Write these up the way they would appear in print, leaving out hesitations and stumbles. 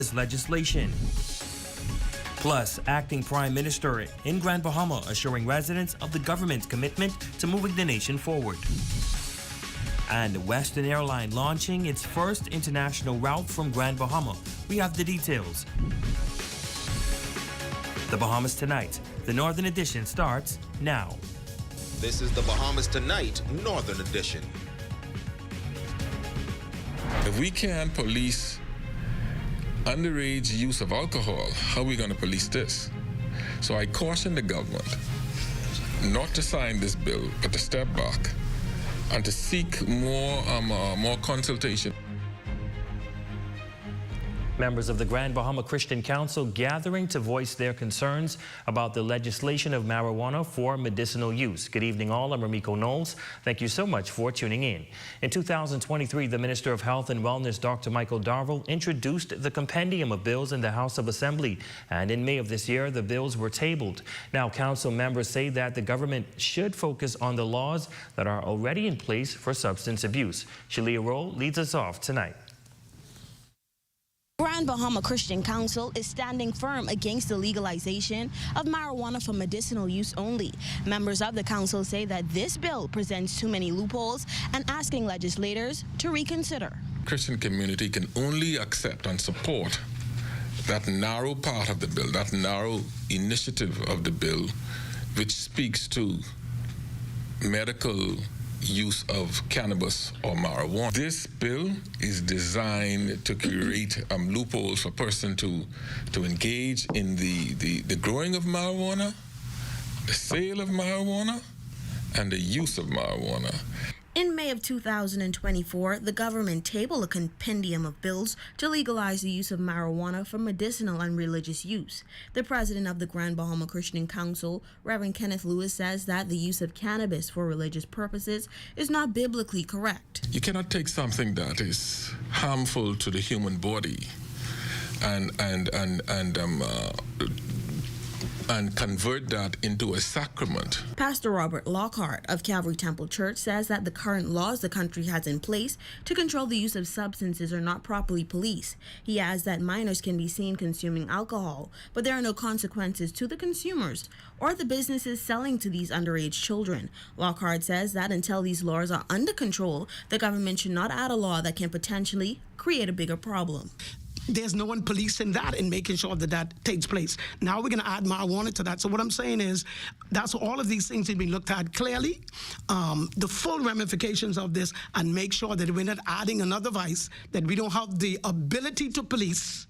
this legislation. Plus, acting Prime Minister in Grand Bahama assuring residents of the government's commitment to moving the nation forward. And Western Airline launching its first international route from Grand Bahama. We have the details. The Bahamas Tonight, the Northern Edition starts now. This is the Bahamas Tonight, Northern Edition. If we can't police underage use of alcohol, how are we going to police this? So I caution the government not to sign this bill, but to step back and to seek more consultation. Members of the Grand Bahama Christian Council gathering to voice their concerns about the legislation of marijuana for medicinal use. Good evening all, I'm Ramiko Knowles. Thank you so much for tuning in. In 2023, the Minister of Health and Wellness, Dr. Michael Darville, introduced the compendium of bills in the House of Assembly. And in May of this year, the bills were tabled. Now, council members say that the government should focus on the laws that are already in place for substance abuse. Shalia Roll leads us off tonight. Grand Bahama Christian Council is standing firm against the legalization of marijuana for medicinal use only. Members of the council say that this bill presents too many loopholes and asking legislators to reconsider. Christian community can only accept and support that narrow part of the bill, that narrow initiative of the bill, which speaks to medical use of cannabis or marijuana. This bill is designed to create loopholes for a person to engage in the growing of marijuana, the sale of marijuana, and the use of marijuana. In May of 2024, the government tabled a compendium of bills to legalize the use of marijuana for medicinal and religious use. The president of the Grand Bahama Christian Council, Reverend Kenneth Lewis, says that the use of cannabis for religious purposes is not biblically correct. You cannot take something that is harmful to the human body and convert that into a sacrament. Pastor Robert Lockhart of Calvary Temple Church says that the current laws the country has in place to control the use of substances are not properly policed. He adds that minors can be seen consuming alcohol, but there are no consequences to the consumers or the businesses selling to these underage children. Lockhart says that until these laws are under control, the government should not add a law that can potentially create a bigger problem. There's no one policing that and making sure that that takes place. Now we're going to add marijuana to that. So what I'm saying is that's all of these things need to be looked at clearly, the full ramifications of this, and make sure that we're not adding another vice, that we don't have the ability to police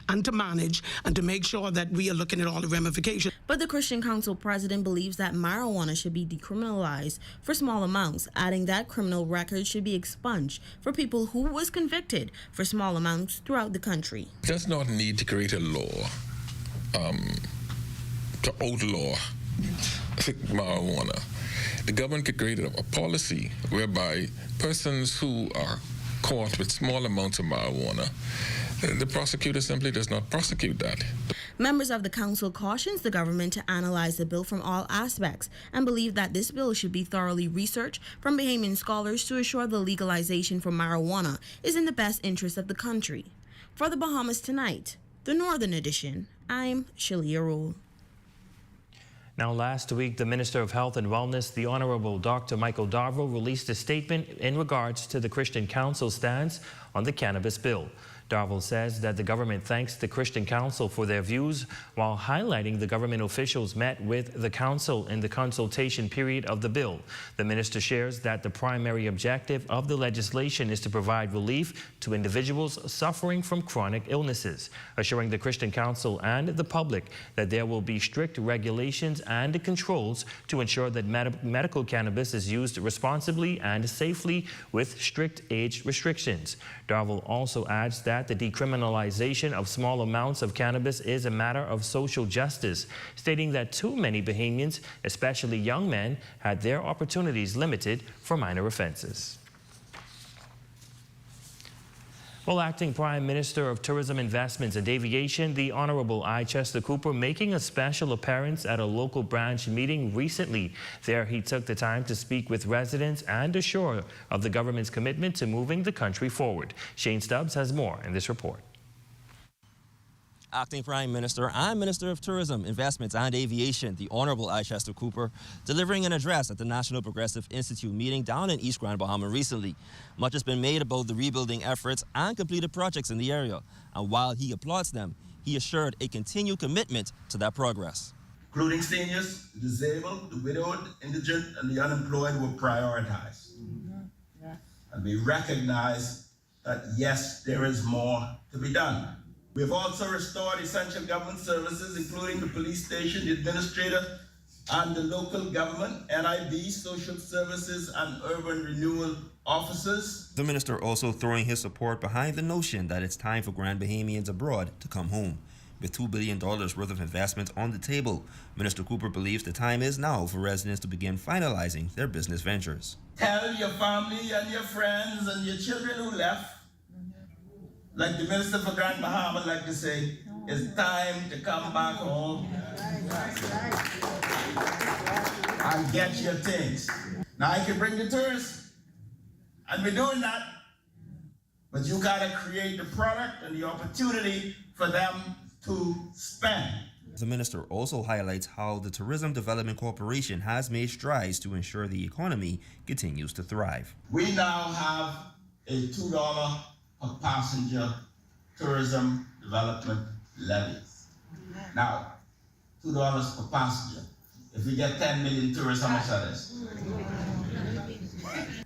and to manage and to make sure that we are looking at all the ramifications. But the Christian Council president believes that marijuana should be decriminalized for small amounts, adding that criminal records should be expunged for people who was convicted for small amounts throughout the country. It does not need to create a law to outlaw marijuana. The government could create a policy whereby persons who are caught with small amounts of marijuana, the prosecutor simply does not prosecute that. Members of the council cautions the government to analyze the bill from all aspects and believe that this bill should be thoroughly researched from Bahamian scholars to assure the legalization for marijuana is in the best interest of the country. For the Bahamas Tonight, the Northern Edition, I'm Shalia Roll. Now, last week, the Minister of Health and Wellness, the Honorable Dr. Michael Darville, released a statement in regards to the Christian Council's stance on the cannabis bill. Darville says that the government thanks the Christian Council for their views, while highlighting the government officials met with the council in the consultation period of the bill. The minister shares that the primary objective of the legislation is to provide relief to individuals suffering from chronic illnesses, assuring the Christian Council and the public that there will be strict regulations and controls to ensure that medical cannabis is used responsibly and safely with strict age restrictions. Darville also adds that the decriminalization of small amounts of cannabis is a matter of social justice, stating that too many Bahamians, especially young men, had their opportunities limited for minor offenses. Well, Acting Prime Minister of Tourism, Investments and Aviation, the Honorable I. Chester Cooper, making a special appearance at a local branch meeting recently. There, he took the time to speak with residents and assure of the government's commitment to moving the country forward. Shane Stubbs has more in this report. Acting Prime Minister and Minister of Tourism, Investments and Aviation, the Honourable Chester Cooper, delivering an address at the National Progressive Institute meeting down in East Grand Bahama recently. Much has been made about the rebuilding efforts and completed projects in the area. And while he applauds them, he assured a continued commitment to that progress. Including seniors, the disabled, the widowed, indigent, and the unemployed were prioritized. And we recognize that, yes, there is more to be done. We have also restored essential government services, including the police station, the administrator, and the local government, NIB, social services, and urban renewal offices. The minister also throwing his support behind the notion that it's time for Grand Bahamians abroad to come home. With $2 billion worth of investments on the table, Minister Cooper believes the time is now for residents to begin finalizing their business ventures. Tell your family and your friends and your children who left, like the Minister for Grand Bahama like to say, it's time to come back home and get your things. Now I can bring the tourists, and we're doing that, but you gotta create the product and the opportunity for them to spend. The minister also highlights how the Tourism Development Corporation has made strides to ensure the economy continues to thrive. We now have a $2 per passenger tourism development levy. Now, $2 per passenger. If we get 10 million tourists, how much that is?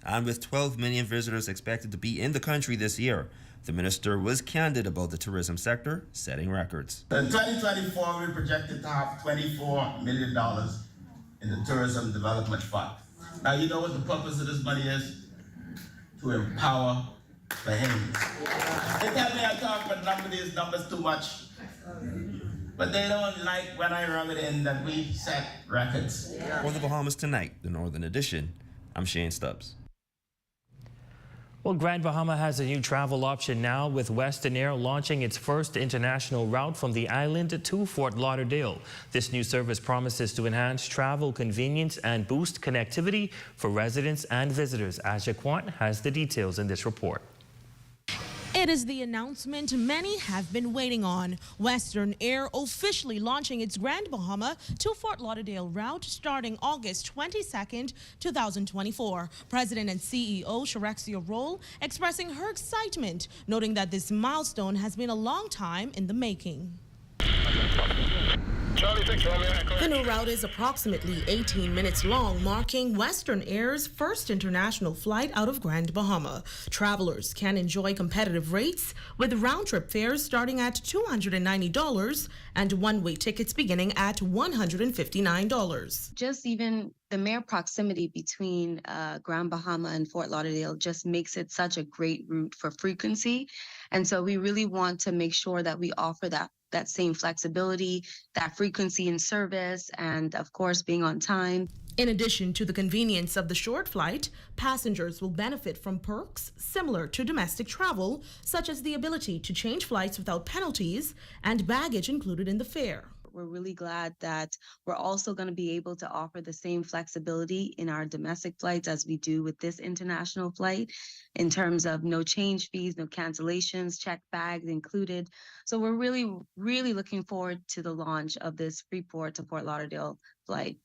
And with 12 million visitors expected to be in the country this year, the minister was candid about the tourism sector setting records. In 2024, we projected to have $24 million in the Tourism Development Fund. Now, you know what the purpose of this money is? To empower Bahamians. They tell me I talk about these numbers too much, but they don't like when I rub it in that we set records. For the Bahamas Tonight, the Northern Edition, I'm Shane Stubbs. Well, Grand Bahama has a new travel option now, with Western Air launching its first international route from the island to Fort Lauderdale. This new service promises to enhance travel convenience and boost connectivity for residents and visitors. Aja Kwant has the details in this report. It is the announcement many have been waiting on. Western Air officially launching its Grand Bahama to Fort Lauderdale route starting August 22nd, 2024. President and CEO Sharexia Roll expressing her excitement, noting that this milestone has been a long time in the making. The new route is approximately 18 minutes long, marking Western Air's first international flight out of Grand Bahama. Travelers can enjoy competitive rates, with round-trip fares starting at $290 and one-way tickets beginning at $159. Just even the mere proximity between Grand Bahama and Fort Lauderdale just makes it such a great route for frequency. And so we really want to make sure that we offer that same flexibility, that frequency in service, and of course being on time. In addition to the convenience of the short flight, passengers will benefit from perks similar to domestic travel, such as the ability to change flights without penalties and baggage included in the fare. We're really glad that we're also going to be able to offer the same flexibility in our domestic flights as we do with this international flight, in terms of no change fees, no cancellations, checked bags included. So we're really, really looking forward to the launch of this Freeport to Fort Lauderdale flight.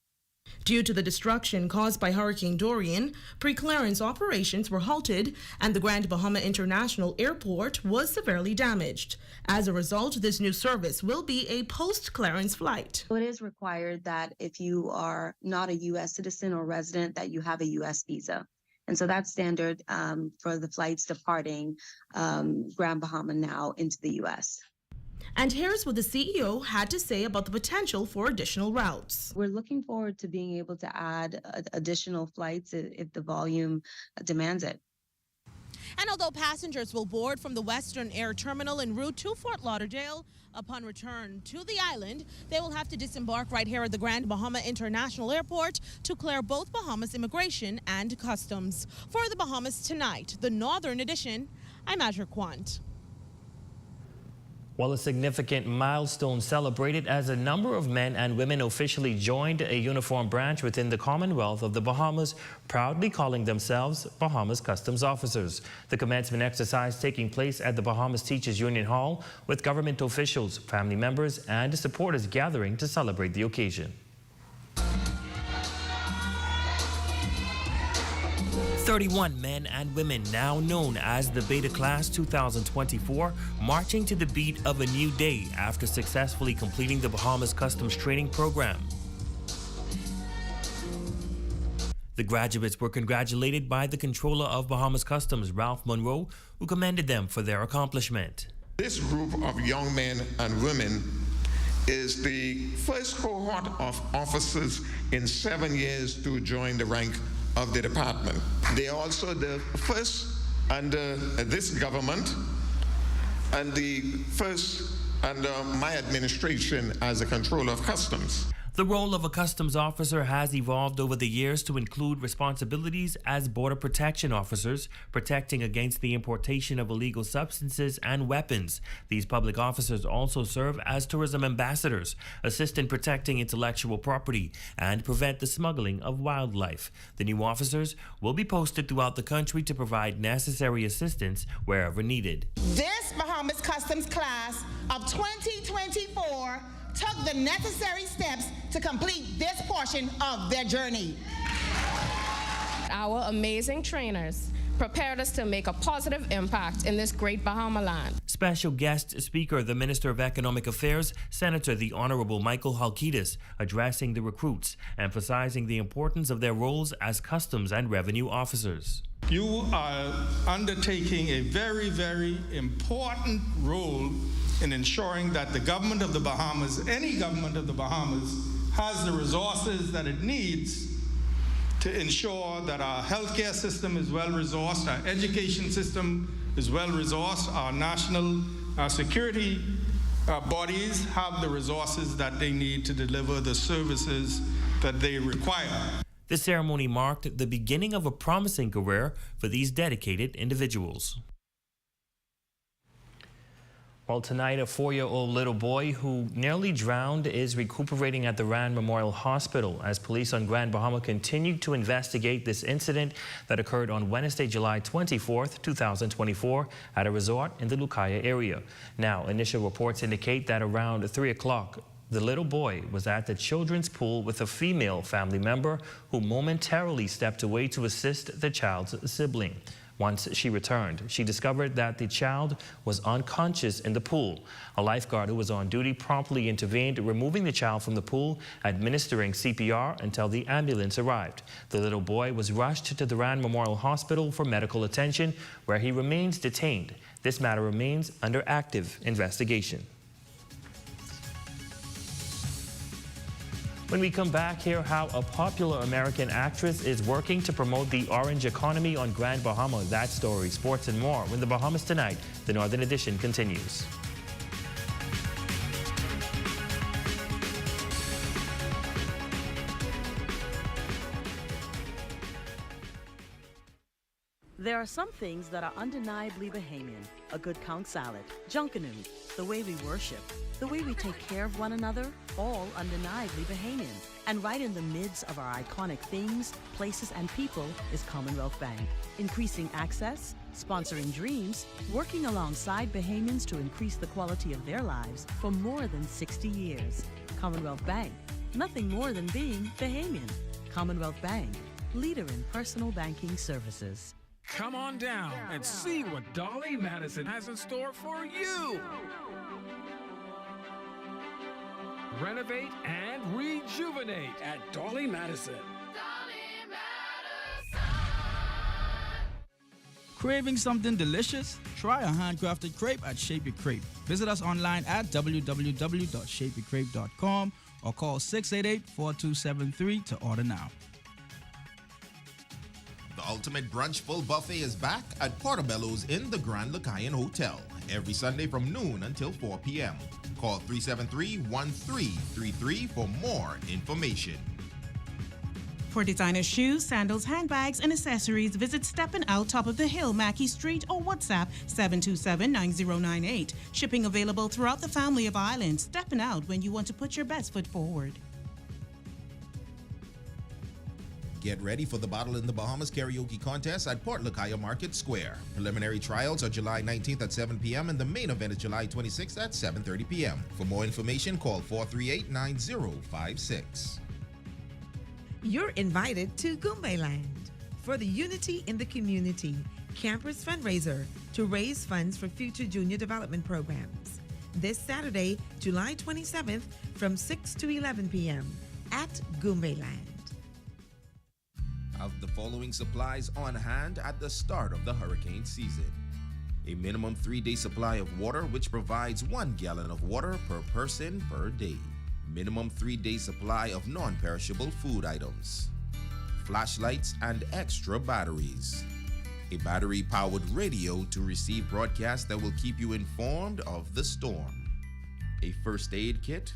Due to the destruction caused by Hurricane Dorian, pre-clearance operations were halted and the Grand Bahama International Airport was severely damaged. As a result, this new service will be a post-clearance flight. So it is required that if you are not a U.S. citizen or resident, that you have a U.S. visa. And so that's standard for the flights departing Grand Bahama now into the U.S. And here's what the CEO had to say about the potential for additional routes. We're looking forward to being able to add additional flights if the volume demands it. And although passengers will board from the Western Air Terminal en route to Fort Lauderdale, upon return to the island, they will have to disembark right here at the Grand Bahama International Airport to clear both Bahamas Immigration and Customs. For the Bahamas Tonight, the Northern Edition, I'm Aja Kwant. Well, a significant milestone celebrated as a number of men and women officially joined a uniform branch within the Commonwealth of the Bahamas, proudly calling themselves Bahamas Customs Officers. The commencement exercise taking place at the Bahamas Teachers Union Hall with government officials, family members, and supporters gathering to celebrate the occasion. 31 men and women, now known as the Beta Class 2024, marching to the beat of a new day after successfully completing the Bahamas Customs Training Program. The graduates were congratulated by the Controller of Bahamas Customs, Ralph Monroe, who commended them for their accomplishment. This group of young men and women is the first cohort of officers in 7 years to join the rank of the department. They are also the first under this government and the first under my administration as a controller of customs. The role of a customs officer has evolved over the years to include responsibilities as border protection officers, protecting against the importation of illegal substances and weapons. These public officers also serve as tourism ambassadors, assist in protecting intellectual property, and prevent the smuggling of wildlife. The new officers will be posted throughout the country to provide necessary assistance wherever needed. This Bahamas Customs class of 2024 took the necessary steps to complete this portion of their journey. Our amazing trainers prepared us to make a positive impact in this great Bahama land. Special guest speaker, the Minister of Economic Affairs, Senator the Honorable Michael Halkitis, addressing the recruits, emphasizing the importance of their roles as customs and revenue officers. You are undertaking a very, very important role in ensuring that the government of the Bahamas, any government of the Bahamas, has the resources that it needs to ensure that our healthcare system is well-resourced, our education system is well-resourced, our national security bodies have the resources that they need to deliver the services that they require. The ceremony marked the beginning of a promising career for these dedicated individuals. Well, tonight, a 4-year-old little boy who nearly drowned is recuperating at the Rand Memorial Hospital as police on Grand Bahama continue to investigate this incident that occurred on Wednesday, July 24th, 2024 at a resort in the Lucaya area. Now, initial reports indicate that around 3 o'clock, the little boy was at the children's pool with a female family member who momentarily stepped away to assist the child's sibling. Once she returned, she discovered that the child was unconscious in the pool. A lifeguard who was on duty promptly intervened, removing the child from the pool, administering CPR until the ambulance arrived. The little boy was rushed to the Rand Memorial Hospital for medical attention, where he remains detained. This matter remains under active investigation. When we come back, hear how a popular American actress is working to promote the orange economy on Grand Bahama. That story, sports and more when the Bahamas Tonight, the Northern Edition, continues. There are some things that are undeniably Bahamian. A good count salad, junkanoo, the way we worship, the way we take care of one another, all undeniably Bahamian. And right in the midst of our iconic things, places, and people is Commonwealth Bank. Increasing access, sponsoring dreams, working alongside Bahamians to increase the quality of their lives for more than 60 years. Commonwealth Bank, nothing more than being Bahamian. Commonwealth Bank, leader in personal banking services. Come on down and see what Dolly Madison has in store for you. Renovate and rejuvenate at Dolly Madison. Craving something delicious? Try a handcrafted crepe at Shape Your Crepe. Visit us online at www.shapeyourcrepe.com or call 688-4273 to order now. The Ultimate Brunch Full Buffet is back at Portobello's in the Grand Lucayan Hotel every Sunday from noon until 4 p.m. Call 373-1333 for more information. For designer shoes, sandals, handbags, and accessories, visit Steppin' Out, top of the hill, Mackey Street, or WhatsApp 727-9098. Shipping available throughout the family of islands. Steppin' Out when you want to put your best foot forward. Get ready for the Bottle in the Bahamas karaoke contest at Port Lucaya Market Square. Preliminary trials are July 19th at 7 p.m. and the main event is July 26th at 7:30 p.m. For more information, call 438-9056. You're invited to Goombayland for the Unity in the Community Campers Fundraiser to raise funds for future junior development programs. This Saturday, July 27th from 6 to 11 p.m. at Goombayland. Have the following supplies on hand at the start of the hurricane season. A minimum 3-day supply of water, which provides 1 gallon of water per person per day. Minimum 3-day supply of non-perishable food items. Flashlights and extra batteries. A battery-powered radio to receive broadcasts that will keep you informed of the storm. A first aid kit.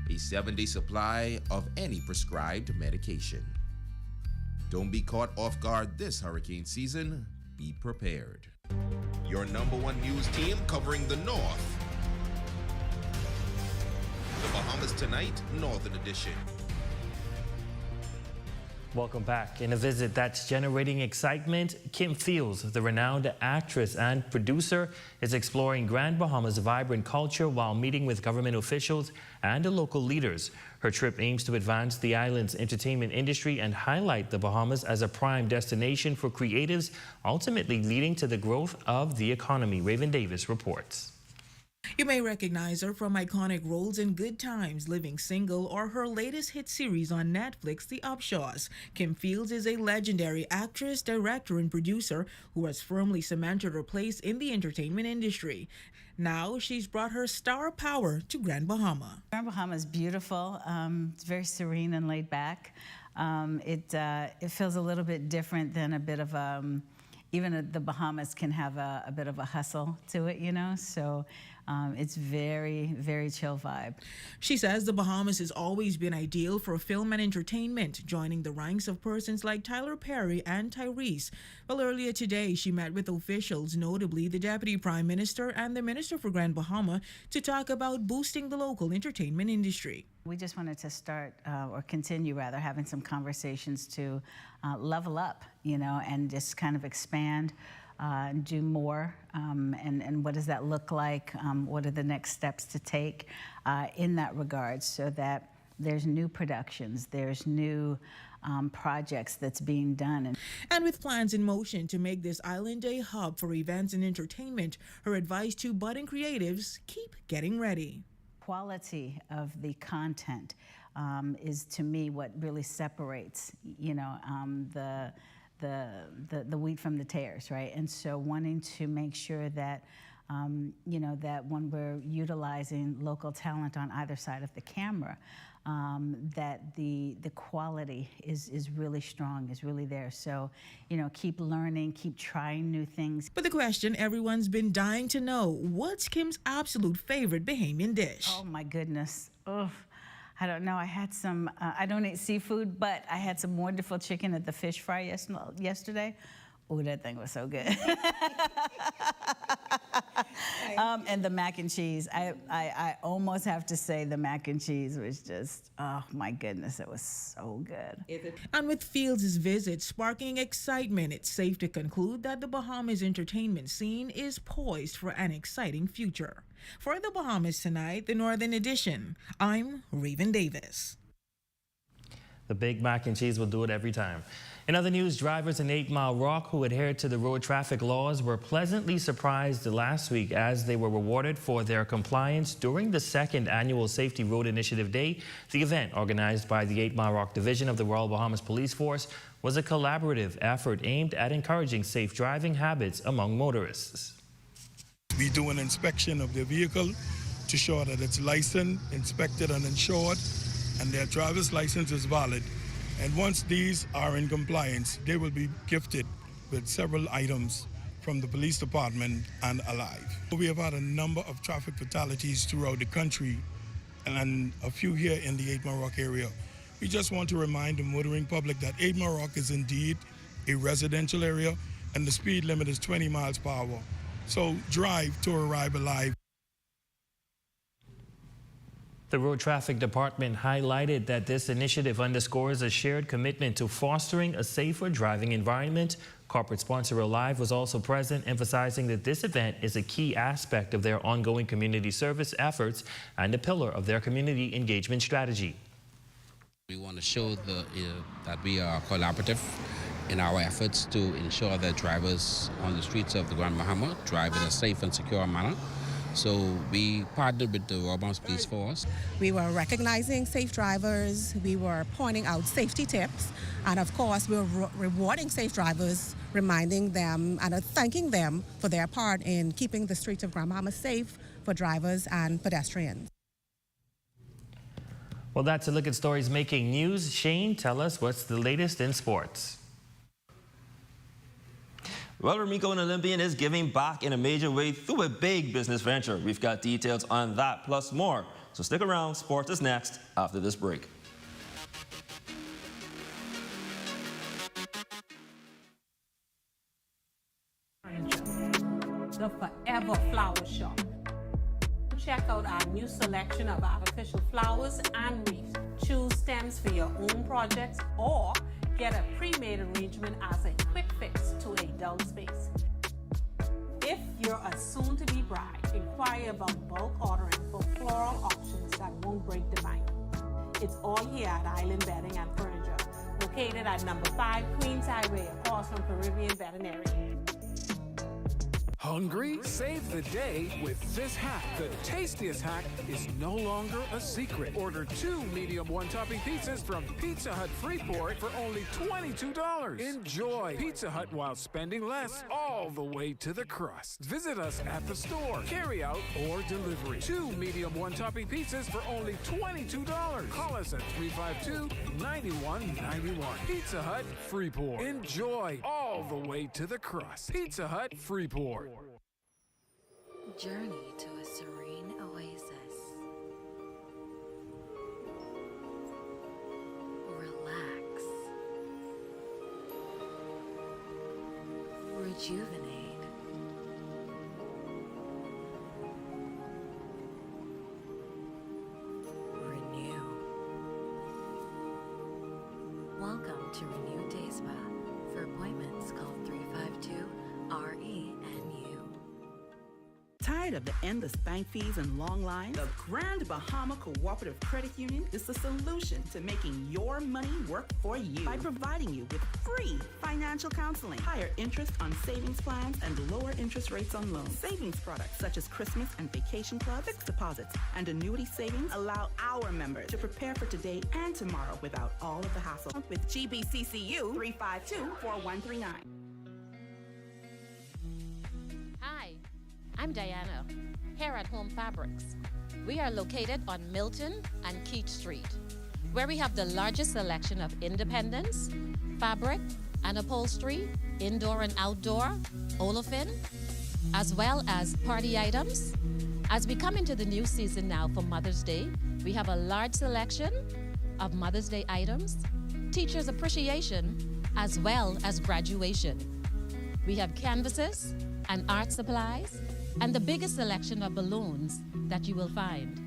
A 7-day supply of any prescribed medication. Don't be caught off guard this hurricane season. Be prepared. Your #1 news team covering the North. The Bahamas Tonight, Northern Edition. Welcome back. In a visit that's generating excitement, Kim Fields, the renowned actress and producer, is exploring Grand Bahama's vibrant culture while meeting with government officials and local leaders. Her trip aims to advance the island's entertainment industry and highlight the Bahamas as a prime destination for creatives, ultimately leading to the growth of the economy. Raven Davis reports. You may recognize her from iconic roles in Good Times, Living Single, or her latest hit series on Netflix, The Upshaws. Kim Fields is a legendary actress, director, and producer who has firmly cemented her place in the entertainment industry. Now she's brought her star power to Grand Bahama. Grand Bahama is beautiful. It's very serene and laid back. It feels a little bit different than a bit of even the Bahamas can have a bit of a hustle to it, you know, so it's very, very chill vibe. She says the Bahamas has always been ideal for film and entertainment, joining the ranks of persons like Tyler Perry and Tyrese. Well, earlier today, she met with officials, notably the Deputy Prime Minister and the Minister for Grand Bahama, to talk about boosting the local entertainment industry. We just wanted to start, or continue rather, having some conversations to level up, you know, and just kind of expand, do more, and what does that look like? What are the next steps to take in that regard, so that there's new productions, there's new projects that's being done. And with plans in motion to make this island a hub for events and entertainment, her advice to budding creatives: keep getting ready. Quality of the content is, to me, what really separates, you know, the wheat from the tares, right? And so wanting to make sure that, you know, that when we're utilizing local talent on either side of the camera, that the quality is really strong, is really there. So, you know, keep learning, keep trying new things. But the question everyone's been dying to know: what's Kim's absolute favorite Bahamian dish? Oh my goodness. Oh, I don't know. I had some, I don't eat seafood, but I had some wonderful chicken at the fish fry yesterday. Oh, that thing was so good. And the mac and cheese. I almost have to say the mac and cheese was just, oh my goodness, it was so good. And with Fields' visit sparking excitement, it's safe to conclude that the Bahamas entertainment scene is poised for an exciting future. For the Bahamas Tonight, the Northern Edition, I'm Raven Davis. The Big Mac and Cheese will do it every time. In other news, drivers in 8 Mile Rock who adhered to the road traffic laws were pleasantly surprised last week as they were rewarded for their compliance during the 2nd Annual Safety Road Initiative Day. The event, organized by the 8 Mile Rock Division of the Royal Bahamas Police Force, was a collaborative effort aimed at encouraging safe driving habits among motorists. We do an inspection of their vehicle to ensure that it's licensed, inspected, and insured, and their driver's license is valid. And once these are in compliance, they will be gifted with several items from the police department and alive. We have had a number of traffic fatalities throughout the country and a few here in the 8 Mile Rock area, We just want to remind the motoring public that 8 Mile Rock is indeed a residential area and the speed limit is 20 miles per hour. So drive to arrive alive. The Road Traffic Department highlighted that this initiative underscores a shared commitment to fostering a safer driving environment. Corporate sponsor Alive was also present, emphasizing that this event is a key aspect of their ongoing community service efforts and a pillar of their community engagement strategy. We want to show that we are collaborative in our efforts to ensure that drivers on the streets of the Grand Bahama drive in a safe and secure manner. So we partnered with the Bahamas Police Force. We were recognizing safe drivers, we were pointing out safety tips, and of course we were rewarding safe drivers, reminding them and thanking them for their part in keeping the streets of Grand Bahama safe for drivers and pedestrians. Well, that's a look at stories making news. Shane, tell us what's the latest in sports. Well, Remiko, an Olympian, is giving back in a major way through a big business venture. We've got details on that plus more. So stick around. Sports is next after this break. The Forever Flower Shop. Check out our new selection of artificial flowers and wreaths. Choose stems for your own projects or get a pre-made arrangement as a quick fix to a dull space. If you're a soon-to-be bride, inquire about bulk ordering for floral options that won't break the bank. It's all here at Island Bedding and Furniture, located at number 5 Queens Highway, across from Caribbean Veterinary. Hungry? Save the day with this hack. The tastiest hack is no longer a secret. Order 2 medium one-topping pizzas from Pizza Hut Freeport for only $22. Enjoy Pizza Hut while spending less all the way to the crust. Visit us at the store, carry out or delivery. 2 medium one-topping pizzas for only $22. Call us at 352-9191. Pizza Hut Freeport. Enjoy all the way to the crust. Pizza Hut Freeport. Journey to a serene oasis. Relax. Rejuvenate. Renew. Welcome to Renew Day Spa. For appointments, call 352-RENU. Tired of the endless bank fees and long lines? The Grand Bahama Cooperative Credit Union is the solution to making your money work for you by providing you with free financial counseling, higher interest on savings plans, and lower interest rates on loans. Savings products such as Christmas and Vacation Club, fixed deposits, and annuity savings allow our members to prepare for today and tomorrow without all of the hassle. With GBCCU 352-4139. Hi, I'm Diana, here at Home Fabrics. We are located on Milton and Keach Street, where we have the largest selection of independence, fabric, and upholstery, indoor and outdoor, olefin, as well as party items. As we come into the new season now for Mother's Day, we have a large selection of Mother's Day items, teachers' appreciation, as well as graduation. We have canvases and art supplies, and the biggest selection of balloons that you will find.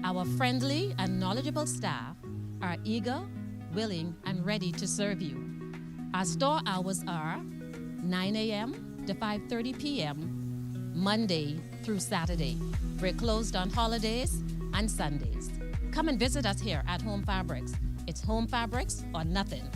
Our friendly and knowledgeable staff are eager, willing, and ready to serve you. Our store hours are 9 a.m. to 5:30 p.m., Monday through Saturday. We're closed on holidays and Sundays. Come and visit us here at Home Fabrics. It's Home Fabrics or nothing.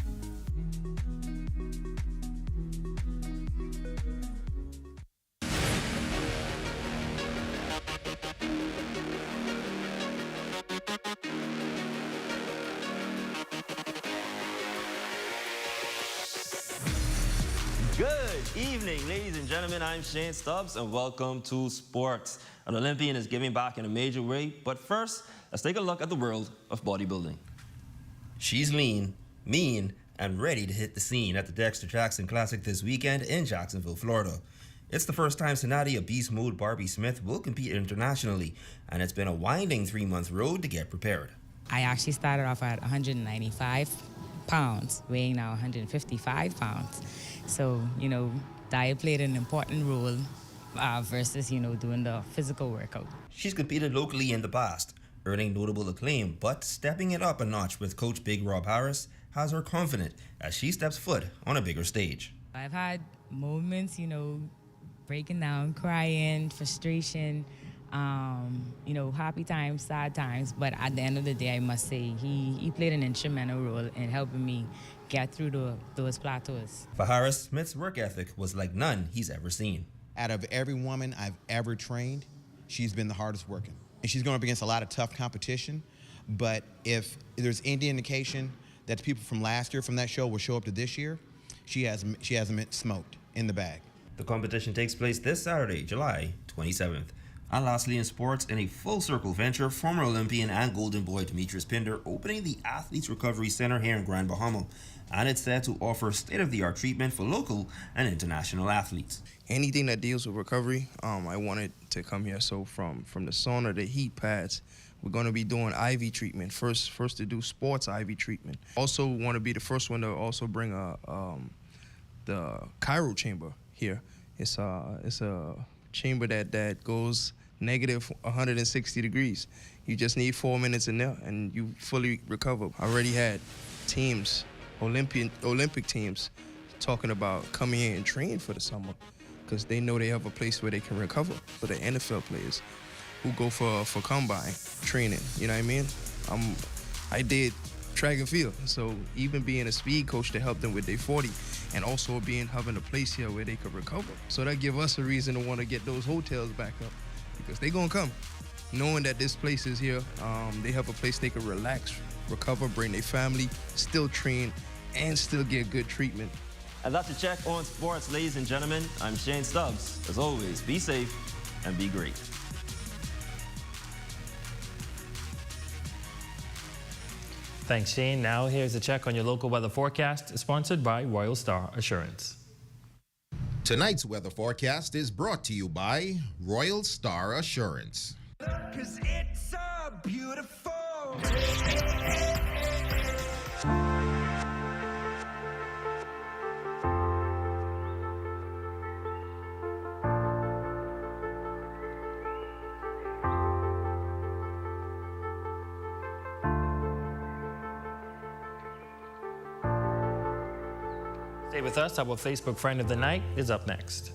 Good evening, ladies and gentlemen. I'm Shane Stubbs, and welcome to Sports. An Olympian is giving back in a major way, but first, let's take a look at the world of bodybuilding. She's lean, mean, and ready to hit the scene at the Dexter Jackson Classic this weekend in Jacksonville, Florida. It's the first time Sonadia Beast Mode Barbie Smith will compete internationally, and it's been a winding 3-month road to get prepared. I actually started off at 195 pounds, weighing now 155 pounds. So, diet played an important role versus, doing the physical workout. She's competed locally in the past, earning notable acclaim, but stepping it up a notch with Coach Big Rob Harris has her confident as she steps foot on a bigger stage. I've had moments, breaking down, crying, frustration, happy times, sad times, but at the end of the day, I must say, he played an instrumental role in helping me get through those plateaus. For Harris, Smith's work ethic was like none he's ever seen. Out of every woman I've ever trained, she's been the hardest working. And she's going up against a lot of tough competition, but if there's any indication that the people from last year from that show will show up to this year, she hasn't been smoked in the bag. The competition takes place this Saturday, July 27th. And lastly, in sports, in a full circle venture, former Olympian and Golden Boy Demetrius Pinder opening the Athletes Recovery Center here in Grand Bahama, and it's set to offer state-of-the-art treatment for local and international athletes. Anything that deals with recovery, I wanted to come here. So from the sauna, the heat pads, we're going to be doing IV treatment. First to do sports IV treatment. Also want to be the first one to also bring the cryo chamber here. It's a chamber that goes negative 160 degrees. You just need 4 minutes in there and you fully recover. I already had teams, Olympic teams, talking about coming here and training for the summer because they know they have a place where they can recover. For the NFL players who go for combine training, you know what I mean? I did track and field, so even being a speed coach to help them with their 40 and also having a place here where they could recover. So that give us a reason to want to get those hotels back up because they gonna come. Knowing that this place is here, they have a place they can relax, recover, bring their family, still train, and still get good treatment. And that's a check on sports, ladies and gentlemen. I'm Shane Stubbs. As always, be safe and be great. Thanks, Shane. Now here's a check on your local weather forecast, sponsored by Royal Star Assurance. Tonight's weather forecast is brought to you by Royal Star Assurance. 'Cause it's a beautiful Stay with us. Our Facebook friend of the night is up next.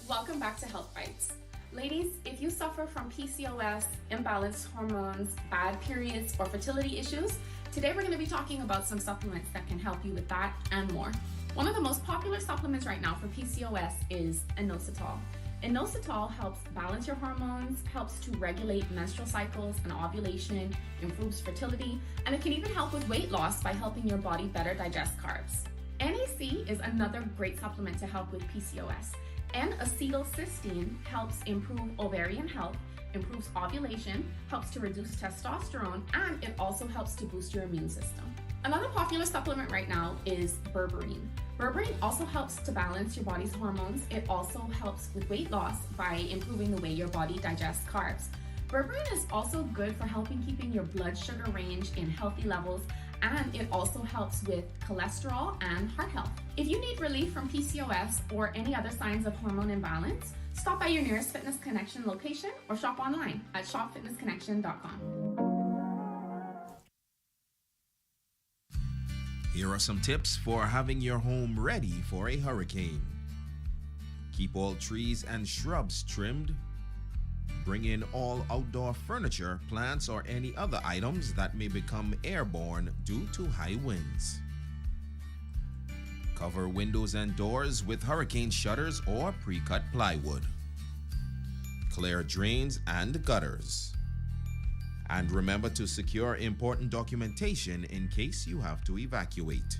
Welcome back to Health Bites. Ladies, if you suffer from PCOS, imbalanced hormones, bad periods, or fertility issues, today we're going to be talking about some supplements that can help you with that and more. One of the most popular supplements right now for PCOS is inositol. Inositol helps balance your hormones, helps to regulate menstrual cycles and ovulation, improves fertility, and it can even help with weight loss by helping your body better digest carbs. NAC is another great supplement to help with PCOS. And acetylcysteine helps improve ovarian health, improves ovulation, helps to reduce testosterone, and it also helps to boost your immune system. Another popular supplement right now is berberine. Berberine also helps to balance your body's hormones. It also helps with weight loss by improving the way your body digests carbs. Berberine is also good for helping keeping your blood sugar range in healthy levels, and it also helps with cholesterol and heart health. If you need relief from PCOS or any other signs of hormone imbalance, stop by your nearest Fitness Connection location or shop online at shopfitnessconnection.com. Here are some tips for having your home ready for a hurricane. Keep all trees and shrubs trimmed. Bring in all outdoor furniture, plants, or any other items that may become airborne due to high winds. Cover windows and doors with hurricane shutters or pre-cut plywood. Clear drains and gutters. And remember to secure important documentation in case you have to evacuate.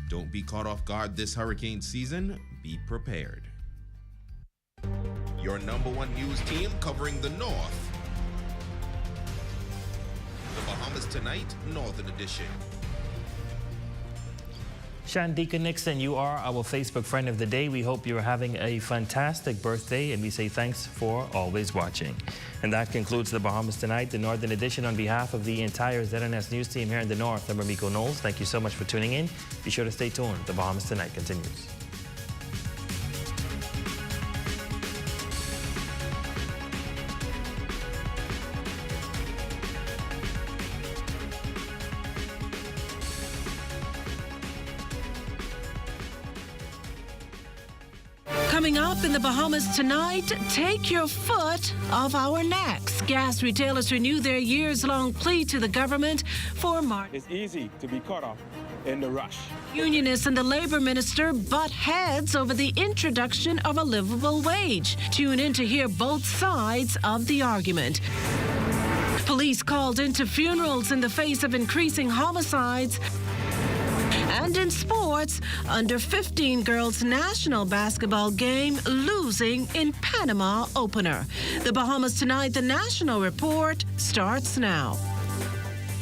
Don't be caught off guard this hurricane season. Be prepared. Your #1 news team covering the North. The Bahamas Tonight, Northern Edition. Shandika Nixon, you are our Facebook friend of the day. We hope you're having a fantastic birthday, and we say thanks for always watching. And that concludes the Bahamas Tonight, the Northern Edition. On behalf of the entire ZNS News team here in the North, I'm Ramiko Knowles. Thank you so much for tuning in. Be sure to stay tuned. The Bahamas Tonight continues. Coming up in the Bahamas tonight, take your foot off our necks. Gas retailers renew their years-long plea to the government for It's easy to be caught up in the rush. Unionists and the labor minister butt heads over the introduction of a livable wage. Tune in to hear both sides of the argument. Police called into funerals in the face of increasing homicides. And in sports, under-15 girls national basketball game losing in Panama opener. The Bahamas Tonight, the National Report starts now.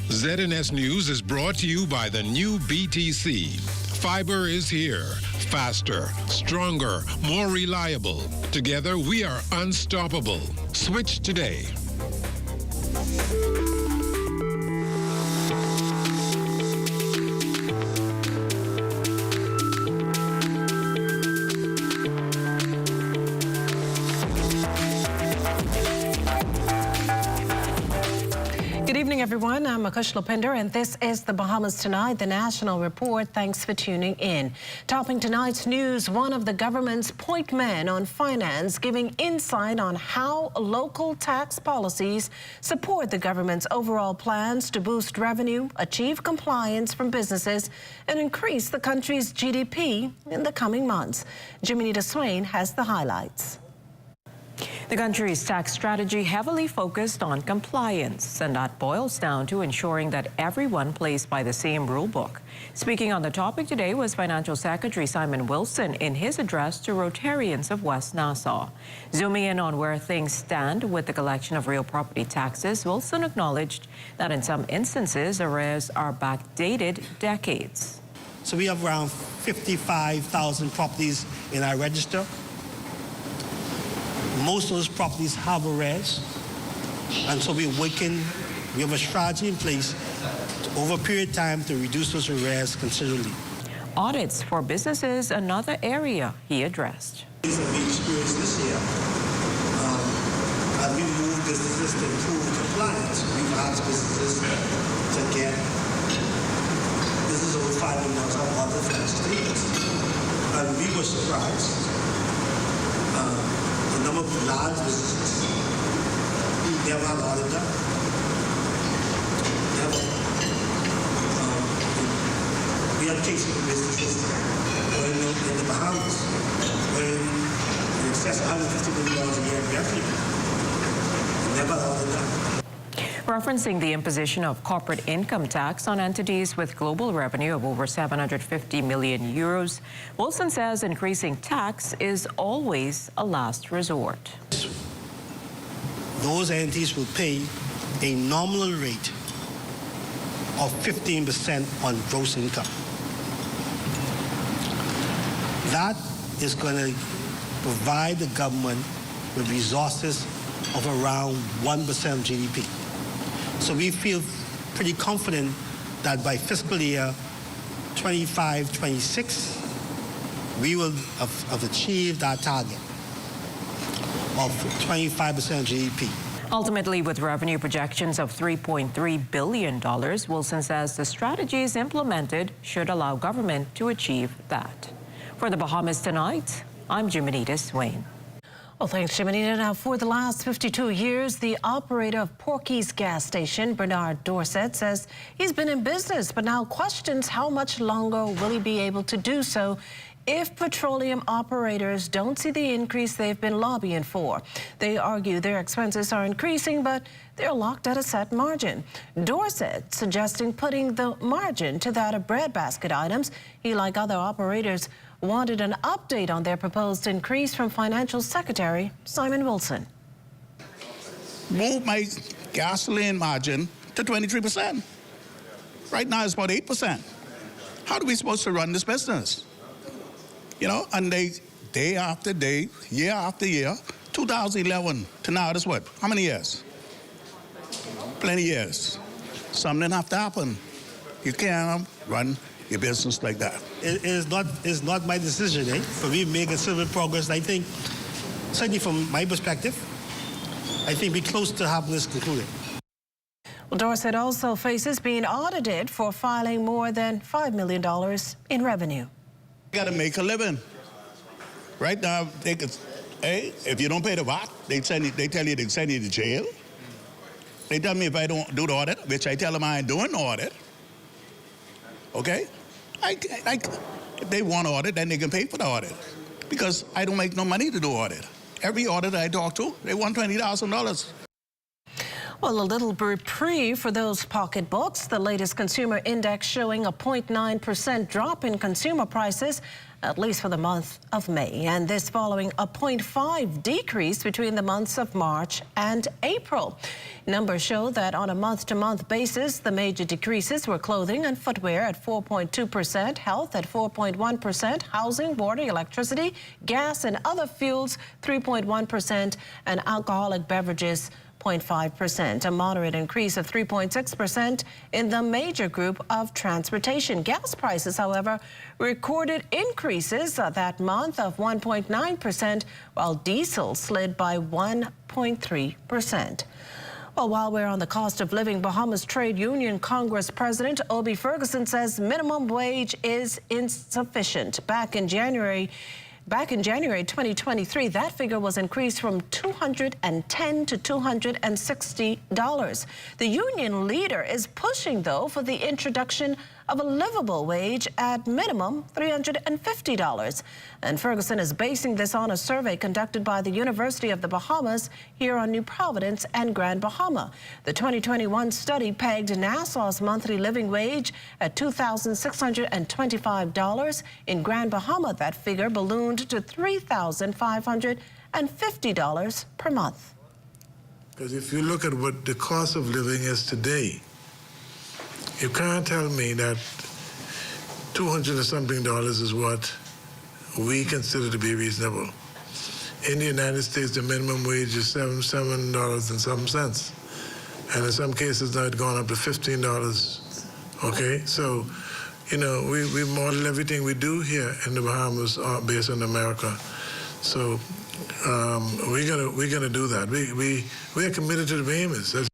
ZNS News is brought to you by the new BTC. Fiber is here. Faster, stronger, more reliable. Together, we are unstoppable. Switch today. Good evening, everyone. I'm Akush Lopinder, and this is the Bahamas Tonight, the National Report. Thanks for tuning in. Topping tonight's news, one of the government's point men on finance giving insight on how local tax policies support the government's overall plans to boost revenue, achieve compliance from businesses, and increase the country's GDP in the coming months. Jiminita Swain has the highlights. The country's tax strategy heavily focused on compliance, and that boils down to ensuring that everyone plays by the same rule book. Speaking on the topic today was Financial Secretary Simon Wilson in his address to Rotarians of West Nassau. Zooming in on where things stand with the collection of real property taxes, Wilson acknowledged that in some instances, arrears are backdated decades. So we have around 55,000 properties in our register. Most of those properties have arrears, and so we have a strategy in place over a period of time to reduce those arrears considerably. Audits for businesses, another area he addressed. Things that we experienced this year, as we move businesses to improve compliance, we've asked businesses to get business over $5 million out of financial statements, and we were surprised. The number of large businesses, they have a lot of them. We have cases of businesses in the Bahamas when in excess of $150 million a year in revenue. Never all of them. Referencing the imposition of corporate income tax on entities with global revenue of over 750 million euros, Wilson says increasing tax is always a last resort. Those entities will pay a nominal rate of 15% on gross income. That is going to provide the government with resources of around 1% of GDP. So we feel pretty confident that by fiscal year 25-26, we will have achieved our target of 25% of GDP. Ultimately, with revenue projections of $3.3 billion, Wilson says the strategies implemented should allow government to achieve that. For the Bahamas Tonight, I'm Jiminita Swain. Well, thanks, Jiminita. Now, for the last 52 years, the operator of Porky's gas station, Bernard Dorset, says he's been in business, but now questions how much longer will he be able to do so if petroleum operators don't see the increase they've been lobbying for. They argue their expenses are increasing, but they're locked at a set margin. Dorset suggesting putting the margin to that of breadbasket items. He, like other operators, wanted an update on their proposed increase from Financial Secretary Simon Wilson. Move my gasoline margin to 23%. Right now it's about 8%. How are we supposed to run this business? You know, and they, day after day, year after year, 2011 to now, that's what? How many years? Plenty years. Something have to happen. You can't run your business like that. It's not my decision, but we make a certain progress. I think, certainly from my perspective, I think we're close to having this concluded. Well, Dorset also faces being audited for filing more than $5 million in revenue. You got to make a living. Right now, they could, hey, if you don't pay the VAT, they tell you they send you to jail. They tell me if I don't do the audit, which I tell them I ain't doing the audit. Okay? If they want audit, then they can pay for the audit. Because I don't make no money to do audit. Every auditor I talk to, they want $20,000. Well, a little reprieve for those pocketbooks. The latest consumer index showing a 0.9% drop in consumer prices, at least for the month of May. And this following a 0.5 decrease between the months of March and April. Numbers show that on a month-to-month basis, the major decreases were clothing and footwear at 4.2%, health at 4.1%, housing, water, electricity, gas and other fuels 3.1%, and alcoholic beverages 0.5%, a moderate increase of 3.6% in the major group of transportation. Gas prices, however, recorded increases that month of 1.9%, while diesel slid by 1.3%. Well, while we're on the cost of living, Bahamas Trade Union Congress President Obi Ferguson says minimum wage is insufficient. Back in January 2023, that figure was increased from $210 to $260. The union leader is pushing, though, for the introduction of a livable wage at minimum $350. And Ferguson is basing this on a survey conducted by the University of the Bahamas here on New Providence and Grand Bahama. The 2021 study pegged Nassau's monthly living wage at $2,625. In Grand Bahama, that figure ballooned to $3,550 per month. Because if you look at what the cost of living is today, you can't tell me that $200 and something is what we consider to be reasonable. In the United States, the minimum wage is $7 and some cents. And in some cases now it's gone up to $15. Okay, so, you know, we model everything we do here in the Bahamas based on America. So we're gonna do that. We are committed to the Bahamas.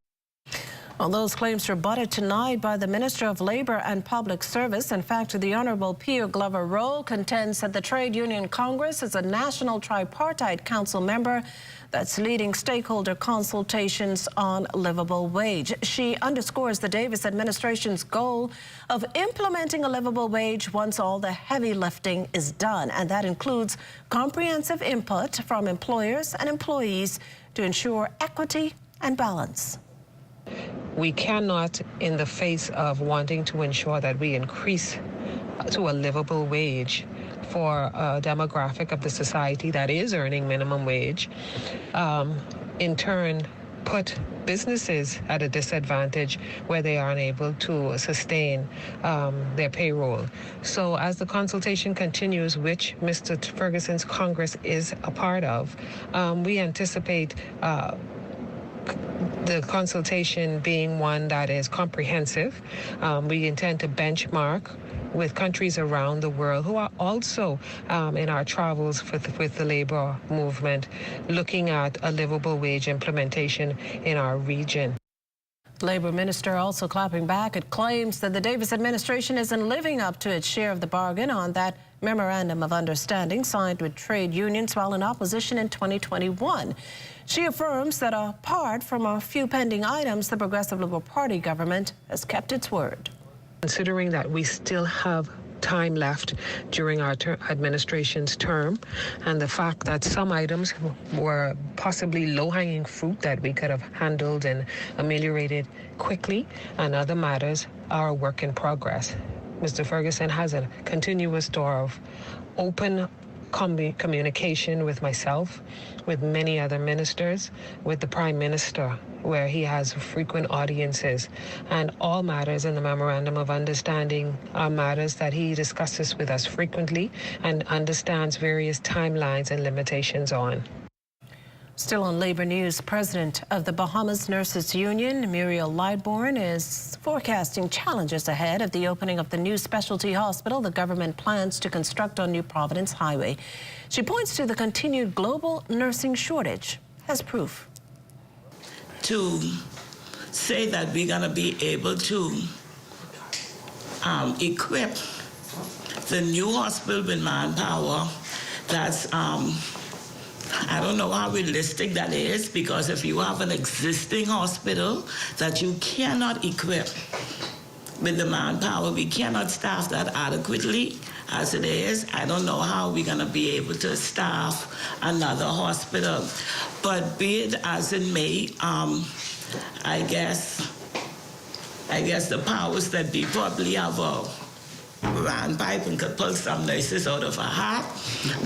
Well, those claims were rebutted tonight by the Minister of Labor and Public Service. In fact, the Honorable Pio Glover Roll contends that the Trade Union Congress is a national tripartite council member that's leading stakeholder consultations on livable wage. She underscores the Davis administration's goal of implementing a livable wage once all the heavy lifting is done, and that includes comprehensive input from employers and employees to ensure equity and balance. We cannot, in the face of wanting to ensure that we increase to a livable wage for a demographic of the society that is earning minimum wage, in turn put businesses at a disadvantage where they are unable to sustain their payroll. So as the consultation continues, which Mr. Ferguson's Congress is a part of, we anticipate the consultation being one that is comprehensive. We intend to benchmark with countries around the world who are also in our travels with the labor movement, looking at a livable wage implementation in our region. Labor Minister also clapping back at claims that the Davis administration isn't living up to its share of the bargain on that memorandum of understanding signed with trade unions while in opposition in 2021. She affirms that apart from a few pending items, the Progressive Liberal Party government has kept its word. Considering that we still have time left during our administration's term, and the fact that some items were possibly low-hanging fruit that we could have handled and ameliorated quickly, and other matters are a work in progress. Mr. Ferguson has a continuous door of open communication with myself, with many other ministers, with the Prime Minister, where he has frequent audiences, and all matters in the Memorandum of Understanding are matters that he discusses with us frequently and understands various timelines and limitations on. Still on labor news, President of the Bahamas Nurses Union, Muriel Lightbourne, is forecasting challenges ahead of the opening of the new specialty hospital the government plans to construct on New Providence Highway. She points to the continued global nursing shortage as proof. To say that we're going to be able to equip the new hospital with manpower, that's I don't know how realistic that is, because if you have an existing hospital that you cannot equip with the manpower, we cannot staff that adequately as it is. I don't know how we're going to be able to staff another hospital. But be it as it may, I guess the powers that be probably have a round pipe and could pull some nurses out of a hat.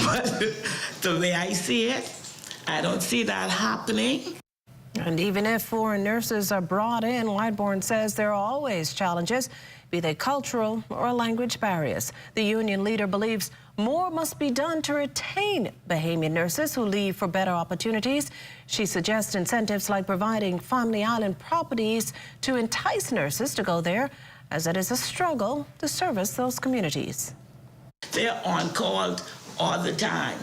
But the way I see it, I don't see that happening. And even if foreign nurses are brought in, Lightbourne says there are always challenges, be they cultural or language barriers. The union leader believes more must be done to retain Bahamian nurses who leave for better opportunities. She suggests incentives like providing family island properties to entice nurses to go there, as it is a struggle to service those communities. They're on call all the time.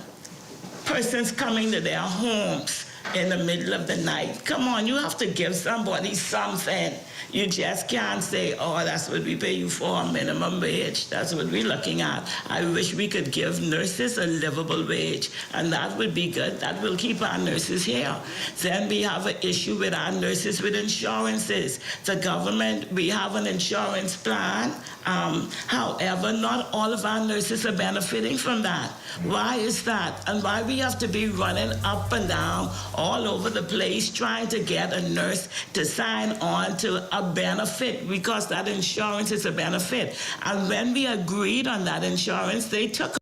Persons coming to their homes in the middle of the night. Come on, you have to give somebody something. You just can't say, oh, that's what we pay you for, minimum wage. That's what we're looking at. I wish we could give nurses a livable wage, and that would be good. That will keep our nurses here. Then we have an issue with our nurses with insurances. The government, we have an insurance plan. However, not all of our nurses are benefiting from that. Why is that? And why we have to be running up and down all over the place trying to get a nurse to sign on to a benefit, because that insurance is a benefit. And when we agreed on that insurance, they took.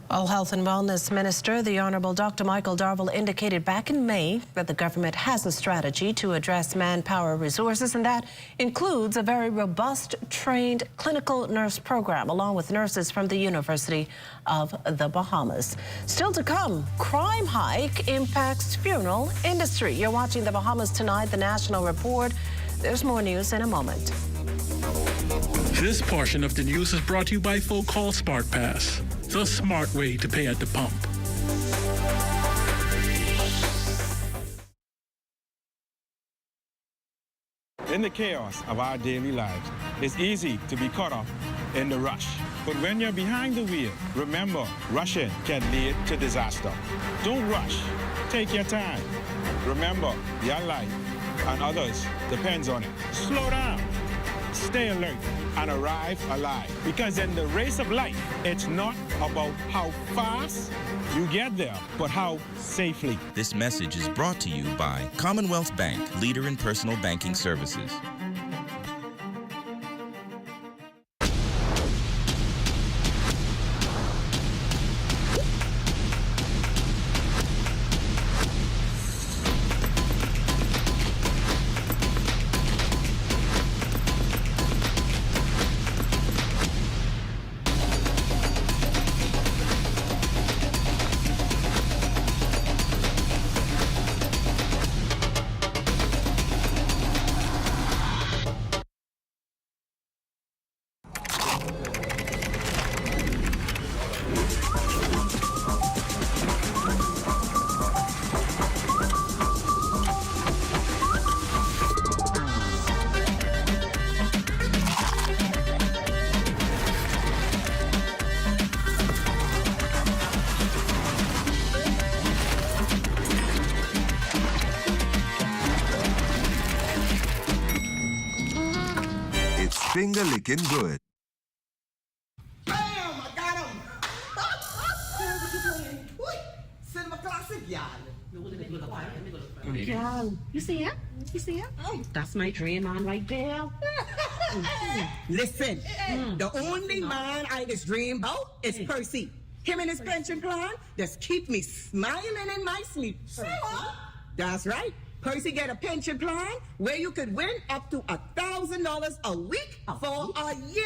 All Health and Wellness Minister, the Honourable Dr. Michael Darville, indicated back in May that the government has a strategy to address manpower resources, and that includes a very robust trained clinical nurse program, along with nurses from the University of the Bahamas. Still to come, crime hike impacts funeral industry. You're watching the Bahamas Tonight, the National Report. There's more news in a moment. This portion of the news is brought to you by Folk Call Smart Pass, the smart way to pay at the pump. In the chaos of our daily lives, it's easy to be caught up in the rush. But when you're behind the wheel, remember, rushing can lead to disaster. Don't rush. Take your time. Remember, your life and others depends on it. Slow down. Stay alert and arrive alive. Because in the race of life, it's not about how fast you get there, but how safely. This message is brought to you by Commonwealth Bank, leader in personal banking services. finger-licking good. Bam! I got him! What you playing? Cinema classic, y'all. Girl, you see him? You see him? Oh, that's my dream man right there. Listen, the only man I just dream about is Percy. Him and his pension plan just keep me smiling in my sleep. That's right. Percy get a pension plan where you could win up to $1,000 a week for a year.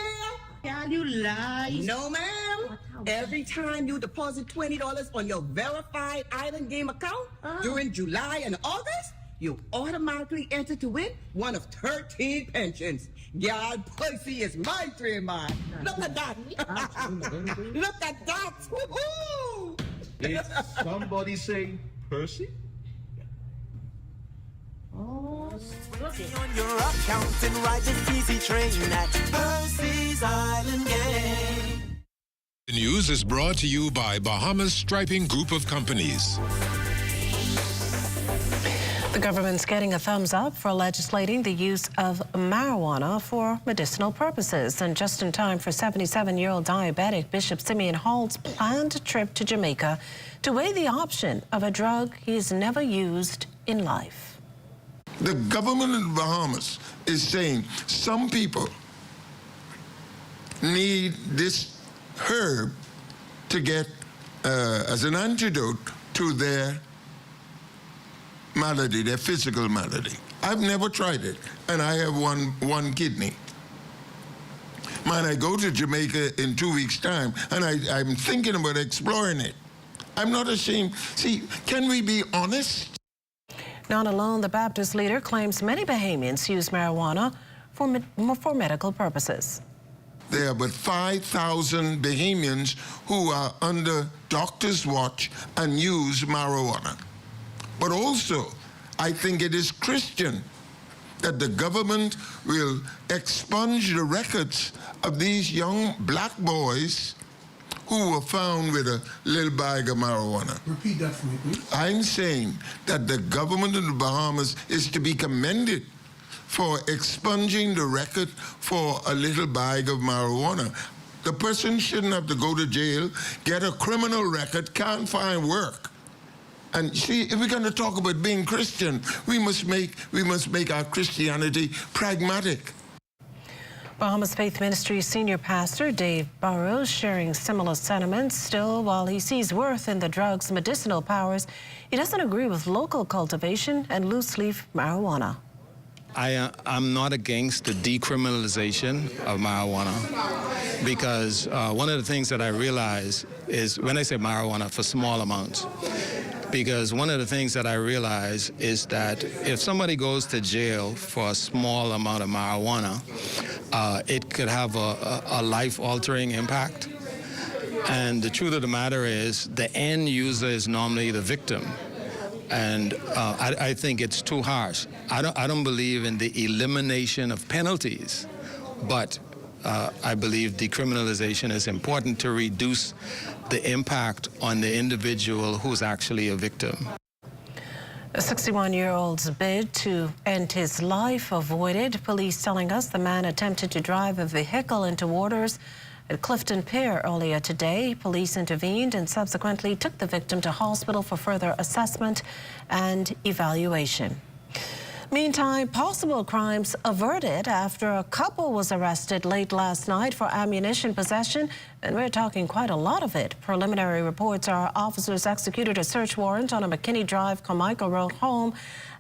Can you lie? No, ma'am. Every time you deposit $20 on your verified Island Game account during July and August, you automatically enter to win one of 13 pensions. God, Percy is my dream man. Look at that. Look at that. Woo-hoo. Did somebody say Percy? Working on your account and ride the easy train at Percy's Island Game. The news is brought to you by Bahamas Striping Group of Companies. The government's getting a thumbs up for legislating the use of marijuana for medicinal purposes. And just in time for 77-year-old diabetic Bishop Simeon Hall's planned trip to Jamaica to weigh the option of a drug he's never used in life. The government of the Bahamas is saying some people need this herb to get as an antidote to their malady, their physical malady. I've never tried it, and I have one kidney. Man, I go to Jamaica in 2 weeks' time, and I'm thinking about exploring it. I'm not ashamed. See, can we be honest? Not alone, the Baptist leader claims many Bahamians use marijuana for medical purposes. There are but 5,000 Bahamians who are under doctor's watch and use marijuana. But also, I think it is Christian that the government will expunge the records of these young black boys who were found with a little bag of marijuana. Repeat that for me, please. I'm saying that the government of the Bahamas is to be commended for expunging the record for a little bag of marijuana. The person shouldn't have to go to jail, get a criminal record, can't find work. And see, if we're going to talk about being Christian, we must make our Christianity pragmatic. Bahamas Faith Ministry Senior Pastor Dave Burrows sharing similar sentiments. Still, while he sees worth in the drug's medicinal powers, he doesn't agree with local cultivation and loose-leaf marijuana. I'm not against the decriminalization of marijuana because one of the things that I realize is when I say marijuana for small amounts, because one of the things that I realize is that if somebody goes to jail for a small amount of marijuana, it could have a life-altering impact. And the truth of the matter is the end user is normally the victim. And I think it's too harsh. I don't believe in the elimination of penalties, but I believe decriminalization is important to reduce the impact on the individual who's actually a victim. A 61-year-old's bid to end his life avoided. Police telling us the man attempted to drive a vehicle into waters at Clifton Pier earlier today. Police intervened and subsequently took the victim to hospital for further assessment and evaluation. Meantime, possible crimes averted after a couple was arrested late last night for ammunition possession, and we're talking quite a lot of it. Preliminary reports are officers executed a search warrant on a McKinney Drive, Carmichael Road home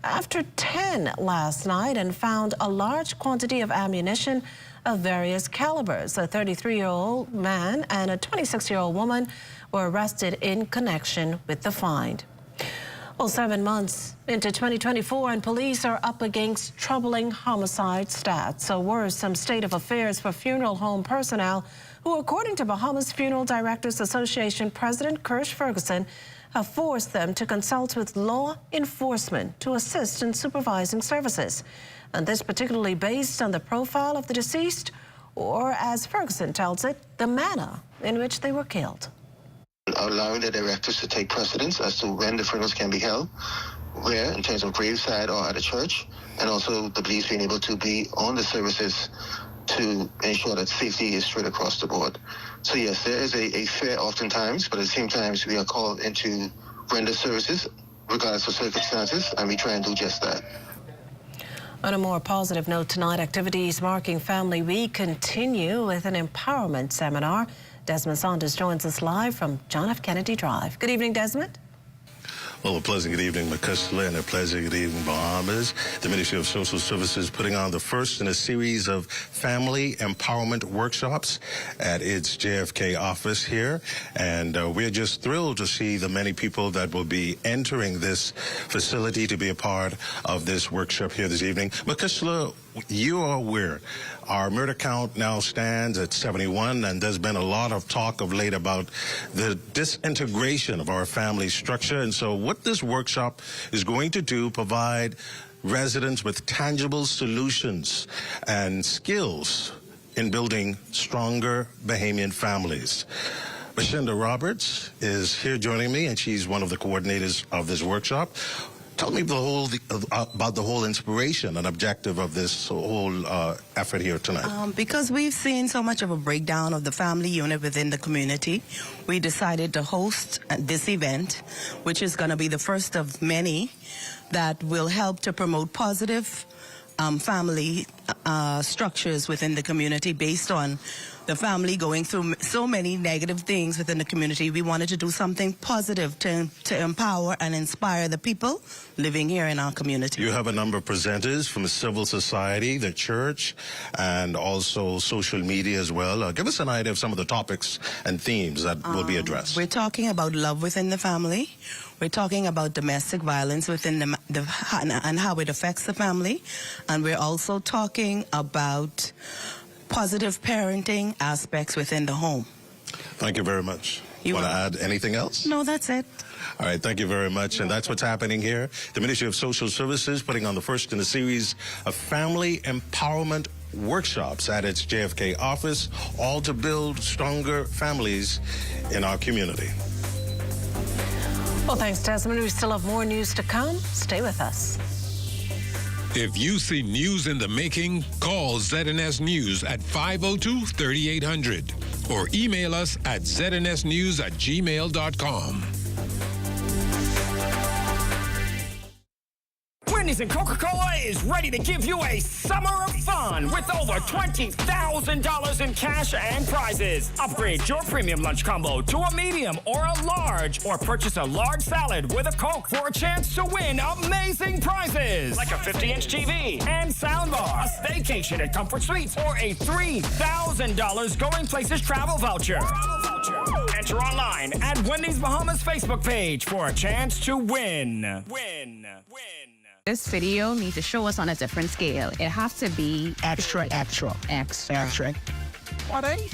after 10 last night and found a large quantity of ammunition of various calibers. A 33-year-old man and a 26-year-old woman were arrested in connection with the find. Well, 7 months into 2024, and police are up against troubling homicide stats. A worrisome state of affairs for funeral home personnel who, according to Bahamas Funeral Directors Association President Kirsch Ferguson, have forced them to consult with law enforcement to assist in supervising services. And this particularly based on the profile of the deceased, or as Ferguson tells it, the manner in which they were killed. Allowing the directors to take precedence as to when the funerals can be held, where, in terms of graveside or at a church, and also the police being able to be on the services to ensure that safety is straight across the board. So yes, there is a fair oftentimes, but at the same time, we are called into render services regardless of circumstances, and we try and do just that. On a more positive note tonight, activities marking Family Week continue with an empowerment seminar. Desmond Saunders joins us live from John F. Kennedy Drive. Good evening, Desmond. Well, a pleasant good evening, Macushla, and a pleasant good evening, Bahamas. The Ministry of Social Services putting on the first in a series of family empowerment workshops at its JFK office here. And we're just thrilled to see the many people that will be entering this facility to be a part of this workshop here this evening. Macushla, you are aware our murder count now stands at 71, and there's been a lot of talk of late about the disintegration of our family structure. And so what this workshop is going to do, provide residents with tangible solutions and skills in building stronger Bahamian families. Bashinda Roberts is here joining me, and she's one of the coordinators of this workshop. Tell me about the whole inspiration and objective of this whole effort here tonight. Because we've seen so much of a breakdown of the family unit within the community, we decided to host this event, which is going to be the first of many that will help to promote positive family structures within the community based on the family going through so many negative things within the community. We wanted to do something positive to empower and inspire the people living here in our community. You have a number of presenters from civil society, the church, and also social media as well. Give us an idea of some of the topics and themes that will be addressed. We're talking about love within the family. We're talking about domestic violence within and how it affects the family. And we're also talking about positive parenting aspects within the home. Thank you very much. You want to add anything else? No, that's it. All right, thank you very much. And that's what's happening here. The Ministry of Social Services putting on the first in a series of family empowerment workshops at its JFK office, all to build stronger families in our community. Well, thanks, Desmond. We still have more news to come. Stay with us. If you see news in the making, call ZNS News at 502-3800 or email us at znsnews@gmail.com. Wendy's and Coca-Cola is ready to give you a summer of fun with over $20,000 in cash and prizes. Upgrade your premium lunch combo to a medium or a large, or purchase a large salad with a Coke for a chance to win amazing prizes like a 50-inch TV and soundbar, a staycation at Comfort Suites, or a $3,000 Going Places travel voucher. Enter online at Wendy's Bahamas Facebook page for a chance to win. This video needs to show us on a different scale. It has to be extra. What, eh?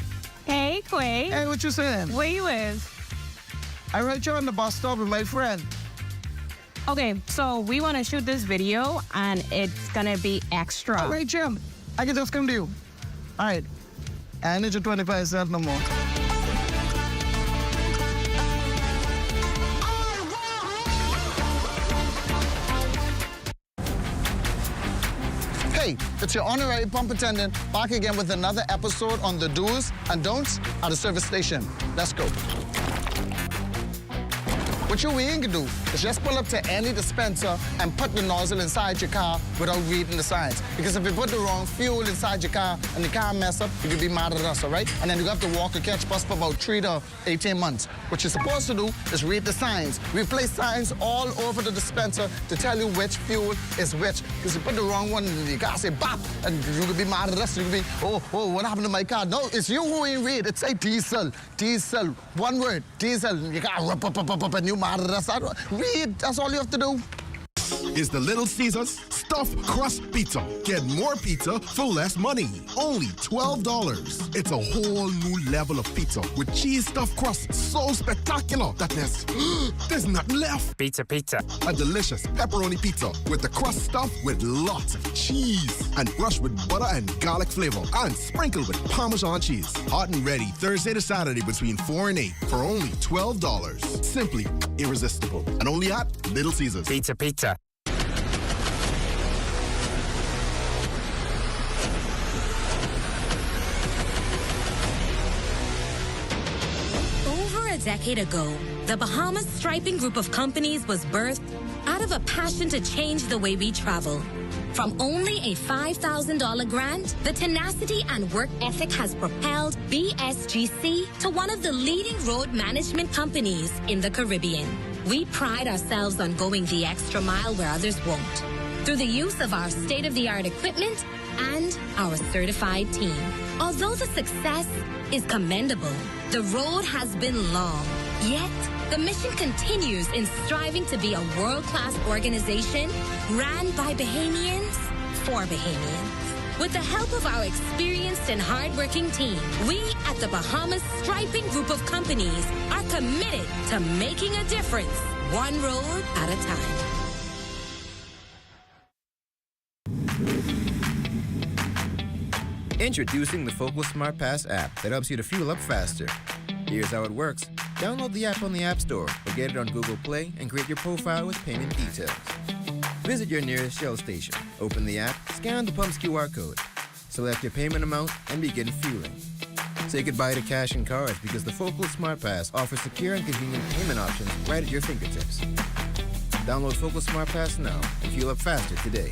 Hey, Quay. Hey, what you saying? Where you is? I read you on the bus stop with my friend. Okay, so we want to shoot this video, and it's gonna be extra. All right, Jim. I can just come to you. All right. I need your 25 cents no more. Hey, it's your honorary pump attendant back again with another episode on the do's and don'ts at a service station. Let's go. What you ain't gonna do is just pull up to any dispenser and put the nozzle inside your car without reading the signs. Because if you put the wrong fuel inside your car and the car mess up, you could be mad at us, all right? And then you have to walk or catch bus for about 3 to 18 months. What you're supposed to do is read the signs. We place signs all over the dispenser to tell you which fuel is which. Because you put the wrong one in the car, say bop, and you could be mad at us. You could be, oh, what happened to my car? No, it's you who ain't read. It say diesel, one word, diesel. You got up, and you mad at us. Read, that's all you have to do. Is the Little Caesars Stuffed Crust Pizza. Get more pizza for less money. Only $12. It's a whole new level of pizza with cheese stuffed crust so spectacular that there's nothing left. Pizza. A delicious pepperoni pizza with the crust stuffed with lots of cheese and brushed with butter and garlic flavor and sprinkled with Parmesan cheese. Hot and ready Thursday to Saturday between 4 and 8 for only $12. Simply irresistible. And only at Little Caesars. Pizza. decade ago, the Bahamas Striping Group of companies was birthed out of a passion to change the way we travel. From only a $5,000 grant, the tenacity and work ethic has propelled BSGC to one of the leading road management companies in the Caribbean. We pride ourselves on going the extra mile where others won't, through the use of our state-of-the-art equipment and our certified team. Although the success is commendable, the road has been long. Yet, the mission continues in striving to be a world-class organization ran by Bahamians for Bahamians. With the help of our experienced and hardworking team, we at the Bahamas Striping Group of companies are committed to making a difference, one road at a time. Introducing the Focal Smart Pass app that helps you to fuel up faster. Here's how it works. Download the app on the App Store or get it on Google Play and create your profile with payment details. Visit your nearest Shell station. Open the app, scan the pump's QR code, select your payment amount, and begin fueling. Say goodbye to cash and cards because the Focal Smart Pass offers secure and convenient payment options right at your fingertips. Download Focal Smart Pass now and fuel up faster today.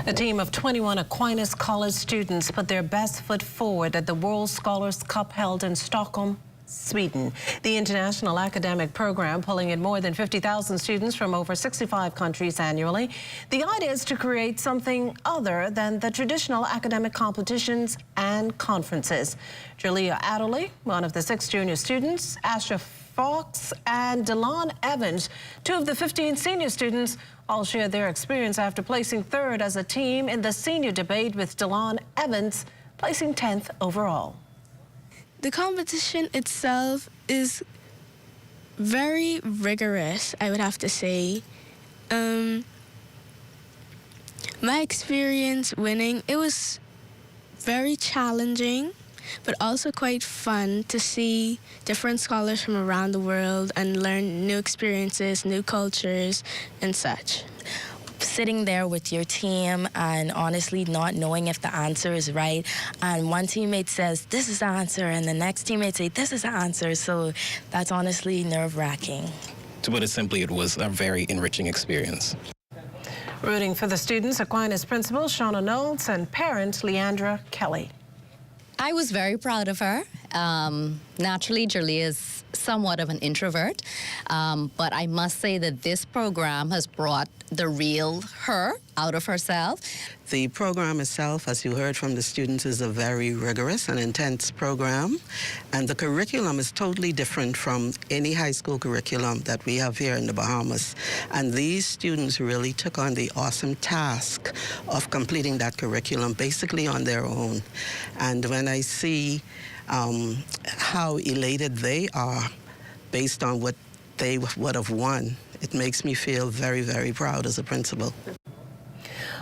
A team of 21 Aquinas College students put their best foot forward at the World Scholars Cup held in Stockholm, Sweden. The international academic program pulling in more than 50,000 students from over 65 countries annually. The idea is to create something other than the traditional academic competitions and conferences. Julia Adderley, one of the 6 junior students, Asha Fox and Delon Evans, 2 of the 15 senior students, all shared their experience after placing 3rd as a team in the senior debate, with Delon Evans placing 10th overall. The competition itself is very rigorous, I would have to say. My experience winning, it was very challenging, but also quite fun to see different scholars from around the world and learn new experiences, new cultures, and such. Sitting there with your team and honestly not knowing if the answer is right, and one teammate says this is the answer and the next teammate say this is the answer, so that's honestly nerve-wracking. To put it simply, it was a very enriching experience. Rooting for the students, Aquinas principal Shauna Knowles and parent Leandra Kelly. I was very proud of her. Naturally, Julia is somewhat of an introvert, but I must say that this program has brought the real her out of herself. The program itself, as you heard from the students, is a very rigorous and intense program, and the curriculum is totally different from any high school curriculum that we have here in the Bahamas. And these students really took on the awesome task of completing that curriculum basically on their own. And when I see how elated they are based on what they would have won, it makes me feel very, very proud as a principal.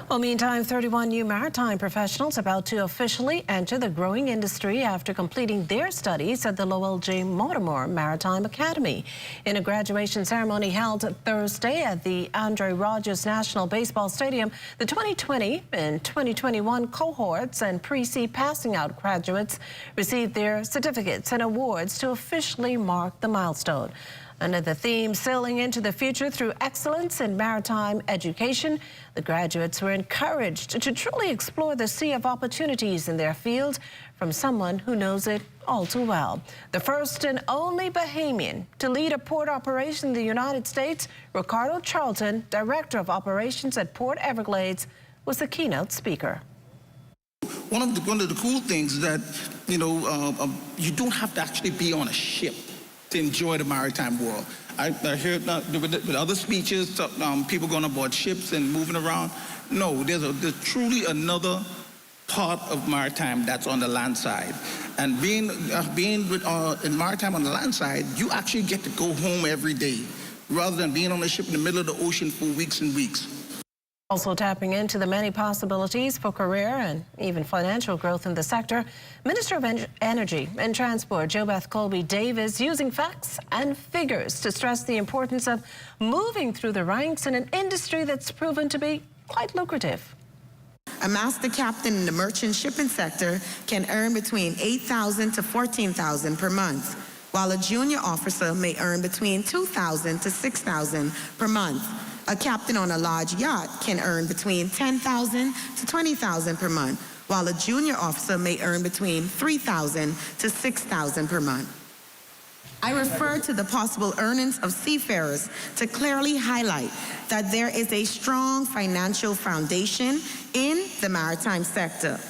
Well, meantime, 31 new maritime professionals about to officially enter the growing industry after completing their studies at the Lowell J. Mortimer Maritime Academy. In a graduation ceremony held Thursday at the Andre Rogers National Baseball Stadium, the 2020 and 2021 cohorts and pre-C passing out graduates received their certificates and awards to officially mark the milestone. Under the theme, Sailing into the Future Through Excellence in Maritime Education, the graduates were encouraged to truly explore the sea of opportunities in their field from someone who knows it all too well. The first and only Bahamian to lead a port operation in the United States, Ricardo Charlton, Director of Operations at Port Everglades, was the keynote speaker. One of the cool things that, you don't have to actually be on a ship to enjoy the maritime world. I heard with other speeches, people going aboard ships and moving around. No, there's truly another part of maritime that's on the land side. And being in maritime on the land side, you actually get to go home every day, rather than being on a ship in the middle of the ocean for weeks and weeks. Also tapping into the many possibilities for career and even financial growth in the sector, Minister of Energy and Transport JoBeth Colby Davis using facts and figures to stress the importance of moving through the ranks in an industry that's proven to be quite lucrative. A master captain in the merchant shipping sector can earn between $8,000 to $14,000 per month. while a junior officer may earn between $2,000 to $6,000 per month. A captain on a large yacht can earn between $10,000 to $20,000 per month, while a junior officer may earn between $3,000 to $6,000 per month. I refer to the possible earnings of seafarers to clearly highlight that there is a strong financial foundation in the maritime sector.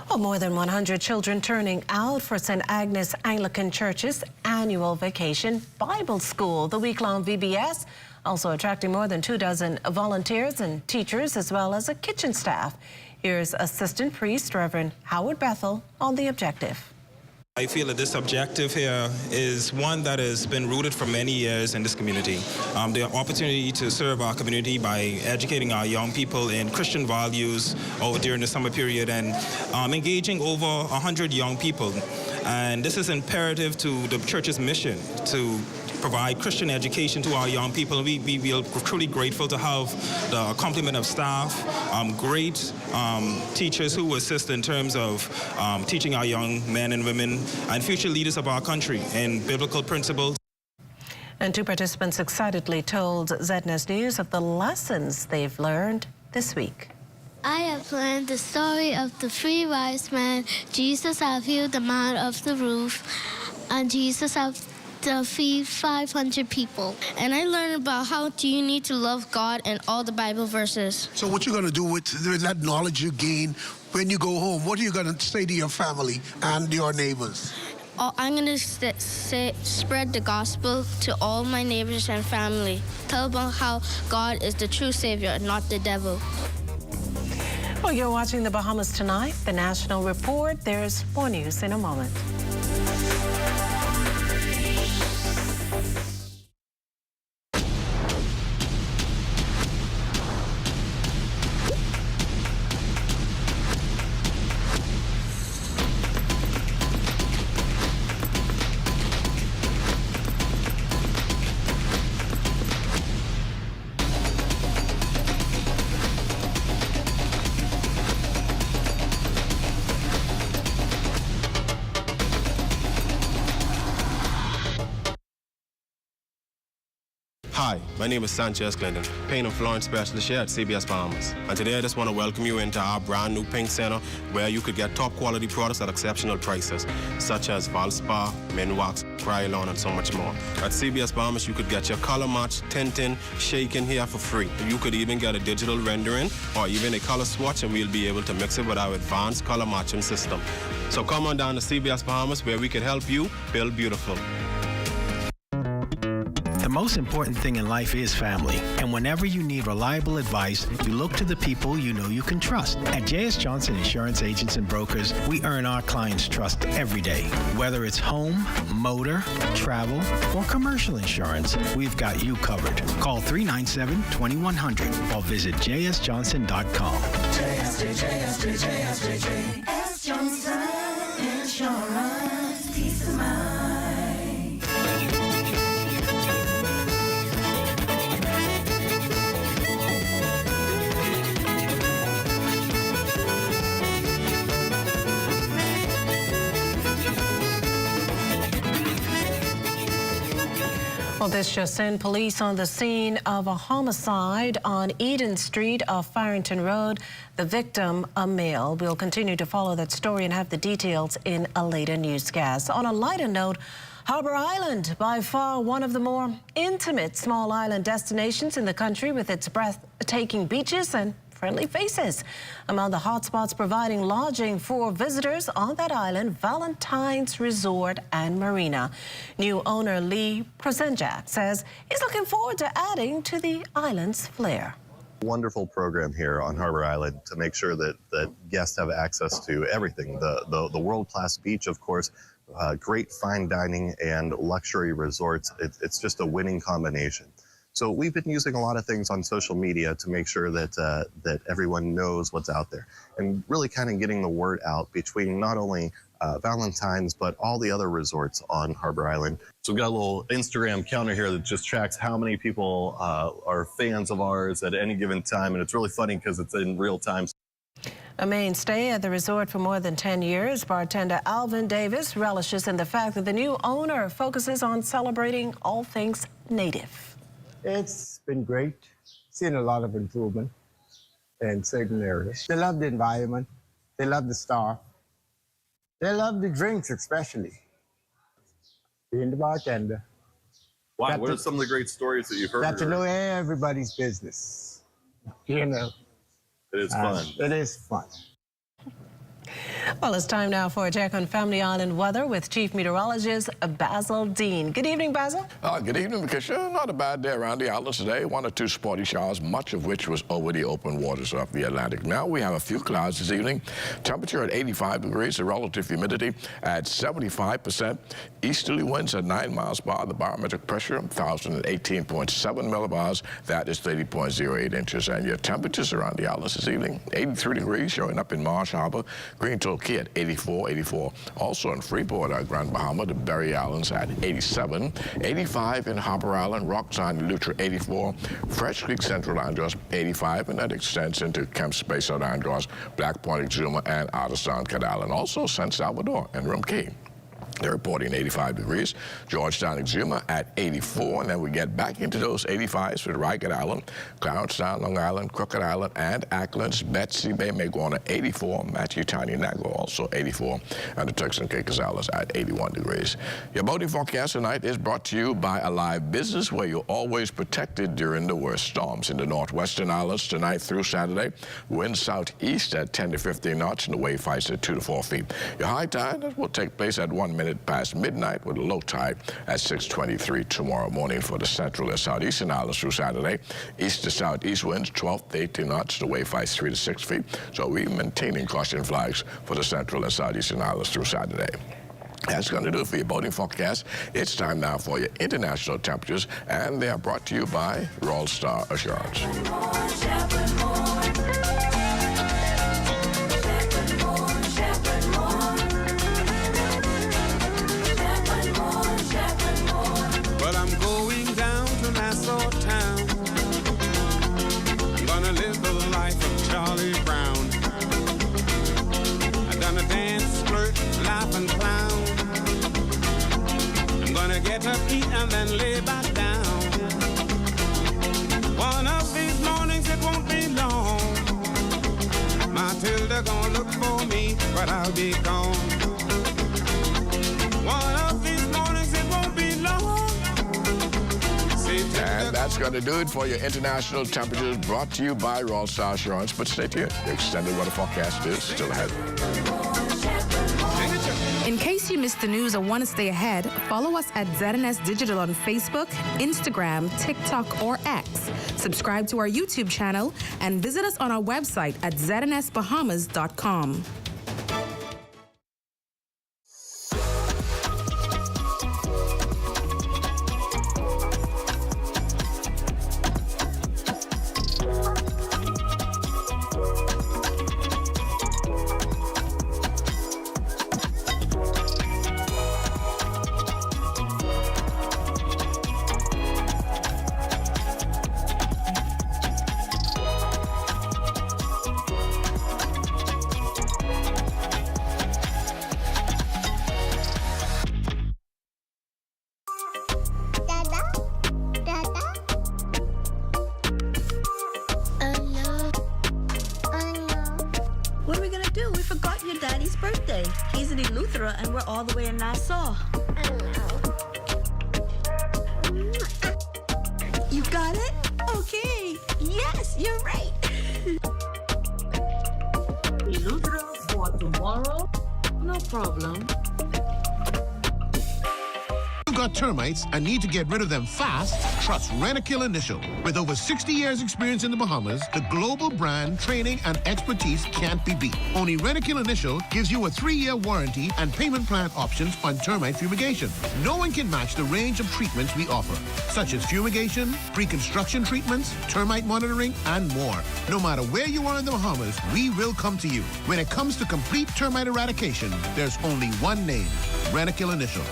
Well, more than 100 children turning out for St. Agnes Anglican Church's annual vacation Bible school. The week-long VBS also attracting more than 24 volunteers and teachers, as well as a kitchen staff. Here's Assistant Priest Reverend Howard Bethel on the objective. I feel that this objective here is one that has been rooted for many years in this community. The opportunity to serve our community by educating our young people in Christian values during the summer period and engaging over 100 young people. And this is imperative to the church's mission to provide Christian education to our young people. We are truly grateful to have the complement of staff, great teachers who assist in terms of teaching our young men and women and future leaders of our country in biblical principles. And two participants excitedly told ZNS News of the lessons they've learned this week. I have learned the story of the three wise men. Jesus have healed the man of the roof, and Jesus have to feed 500 people. And I learned about how do you need to love God and all the Bible verses. So what you're going to do with that knowledge you gain when you go home, what are you going to say to your family and your neighbors? I'm going to spread the gospel to all my neighbors and family. Tell them how God is the true Savior, not the devil. Well, you're watching the Bahamas Tonight, the National Report. There's more news in a moment. Hi, my name is Sanchez Clinton, Pain and Florence Specialist here at CBS Bahamas. And today I just want to welcome you into our brand new Pink Center where you could get top quality products at exceptional prices, such as Valspar, Minwax, Krylon, and so much more. At CBS Bahamas, you could get your color match, tinting, shaking here for free. You could even get a digital rendering or even a color swatch, and we'll be able to mix it with our advanced color matching system. So come on down to CBS Bahamas where we can help you build beautiful. The most important thing in life is family, and whenever you need reliable advice, you look to the people you know you can trust. At J.S. Johnson Insurance Agents and Brokers, we earn our clients' trust every day. Whether it's home, motor, travel, or commercial insurance, we've got you covered. Call 397-2100 or visit jsjohnson.com. J.S. Johnson Insurance, peace of mind. Well, this just in, police on the scene of a homicide on Eden Street off Farrington Road. The victim, a male. We'll continue to follow that story and have the details in a later newscast. On a lighter note, Harbour Island, by far one of the more intimate small island destinations in the country, with its breathtaking beaches and friendly faces. Among the hotspots providing lodging for visitors on that island, Valentine's Resort and Marina. New owner Lee Prozenjak says he's looking forward to adding to the island's flair. Wonderful program here on Harbour Island to make sure that guests have access to everything. The world-class beach, of course, great fine dining and luxury resorts. It's just a winning combination. So we've been using a lot of things on social media to make sure that everyone knows what's out there, and really kind of getting the word out between not only Valentine's, but all the other resorts on Harbour Island. So we've got a little Instagram counter here that just tracks how many people are fans of ours at any given time, and it's really funny because it's in real time. A mainstay at the resort for more than 10 years, bartender Alvin Davis relishes in the fact that the new owner focuses on celebrating all things native. It's been great. Seen a lot of improvement in certain areas. They love the environment. They love the staff. They love the drinks, especially. Being the bartender. Wow, what are some of the great stories that you've heard? Got to know everybody's business. You know. It is fun. It is fun. Well, it's time now for a check on Family Island weather with Chief Meteorologist Basil Dean. Good evening, Basil. Good evening, Patricia. Not a bad day around the islands today. 1 or 2 spotty showers, much of which was over the open waters of the Atlantic. Now we have a few clouds this evening. Temperature at 85 degrees, the relative humidity at 75%. Easterly winds at 9 miles per hour. The barometric pressure, 1,018.7 millibars. That is 30.08 inches. And your temperatures around the islands this evening, 83 degrees, showing up in Marsh Harbor. Green Key at 84. Also in Freeport, Grand Bahama, the Berry Islands at 87. 85 in Harper Island, Rocktown, Lutra 84. Fresh Creek, Central Andros 85, and that extends into Kemp Space, South Andros, Black Point, Exuma, and Outer Sound, Cat Island. Also San Salvador and Rum Cay. They're reporting 85 degrees. Georgetown, Exuma at 84. And then we get back into those 85s with Rycat Island, Clownstown, Long Island, Crooked Island, and Acklands, Betsy Bay, Maguana 84, Matthew, Tiny, Nago also 84, and the Turks and Caicos Islands at 81 degrees. Your boating forecast tonight is brought to you by Alive Business, where you're always protected during the worst storms. In the northwestern islands tonight through Saturday, wind southeast at 10 to 15 knots, and the wave heights at 2 to 4 feet. Your high tide will take place at 1 minute past midnight with a low tide at 6:23 tomorrow morning for the central and southeastern islands through Saturday. East to southeast winds 12 to 18 knots, the wave heights 3 to 6 feet. So we're maintaining caution flags for the central and southeastern islands through Saturday. That's going to do it for your boating forecast. It's time now for your international temperatures, and they are brought to you by Royal Star Assurance. Well, I'm going down to Nassau town. I'm gonna live the life of Charlie Brown. I'm gonna dance, flirt, laugh, and clown. I'm gonna get up, eat, and then lay back down. One of these mornings, it won't be long. Matilda gonna look for me, but I'll be gone. One of these mornings, it won't be long. And that's going to do it for your international temperatures brought to you by Royal Star Assurance. But stay tuned. The extended weather forecast is still ahead. In case you missed the news or want to stay ahead, follow us at ZNS Digital on Facebook, Instagram, TikTok, or X. Subscribe to our YouTube channel and visit us on our website at znsbahamas.com. What are we gonna do? We forgot your daddy's birthday. He's in Eleuthera and we're all the way in Nassau. You got it? Okay. Yes, you're right. Eleuthera for tomorrow? No problem. You got termites and need to get rid of them fast? Trust Rentokil Initial. With over 60 years experience in the Bahamas, the global brand, training, and expertise can't be beat. Only Rentokil Initial gives you a 3-year warranty and payment plan options on termite fumigation. No one can match the range of treatments we offer, such as fumigation, pre-construction treatments, termite monitoring, and more. No matter where you are in the Bahamas, we will come to you. When it comes to complete termite eradication, there's only one name, Rentokil Initial.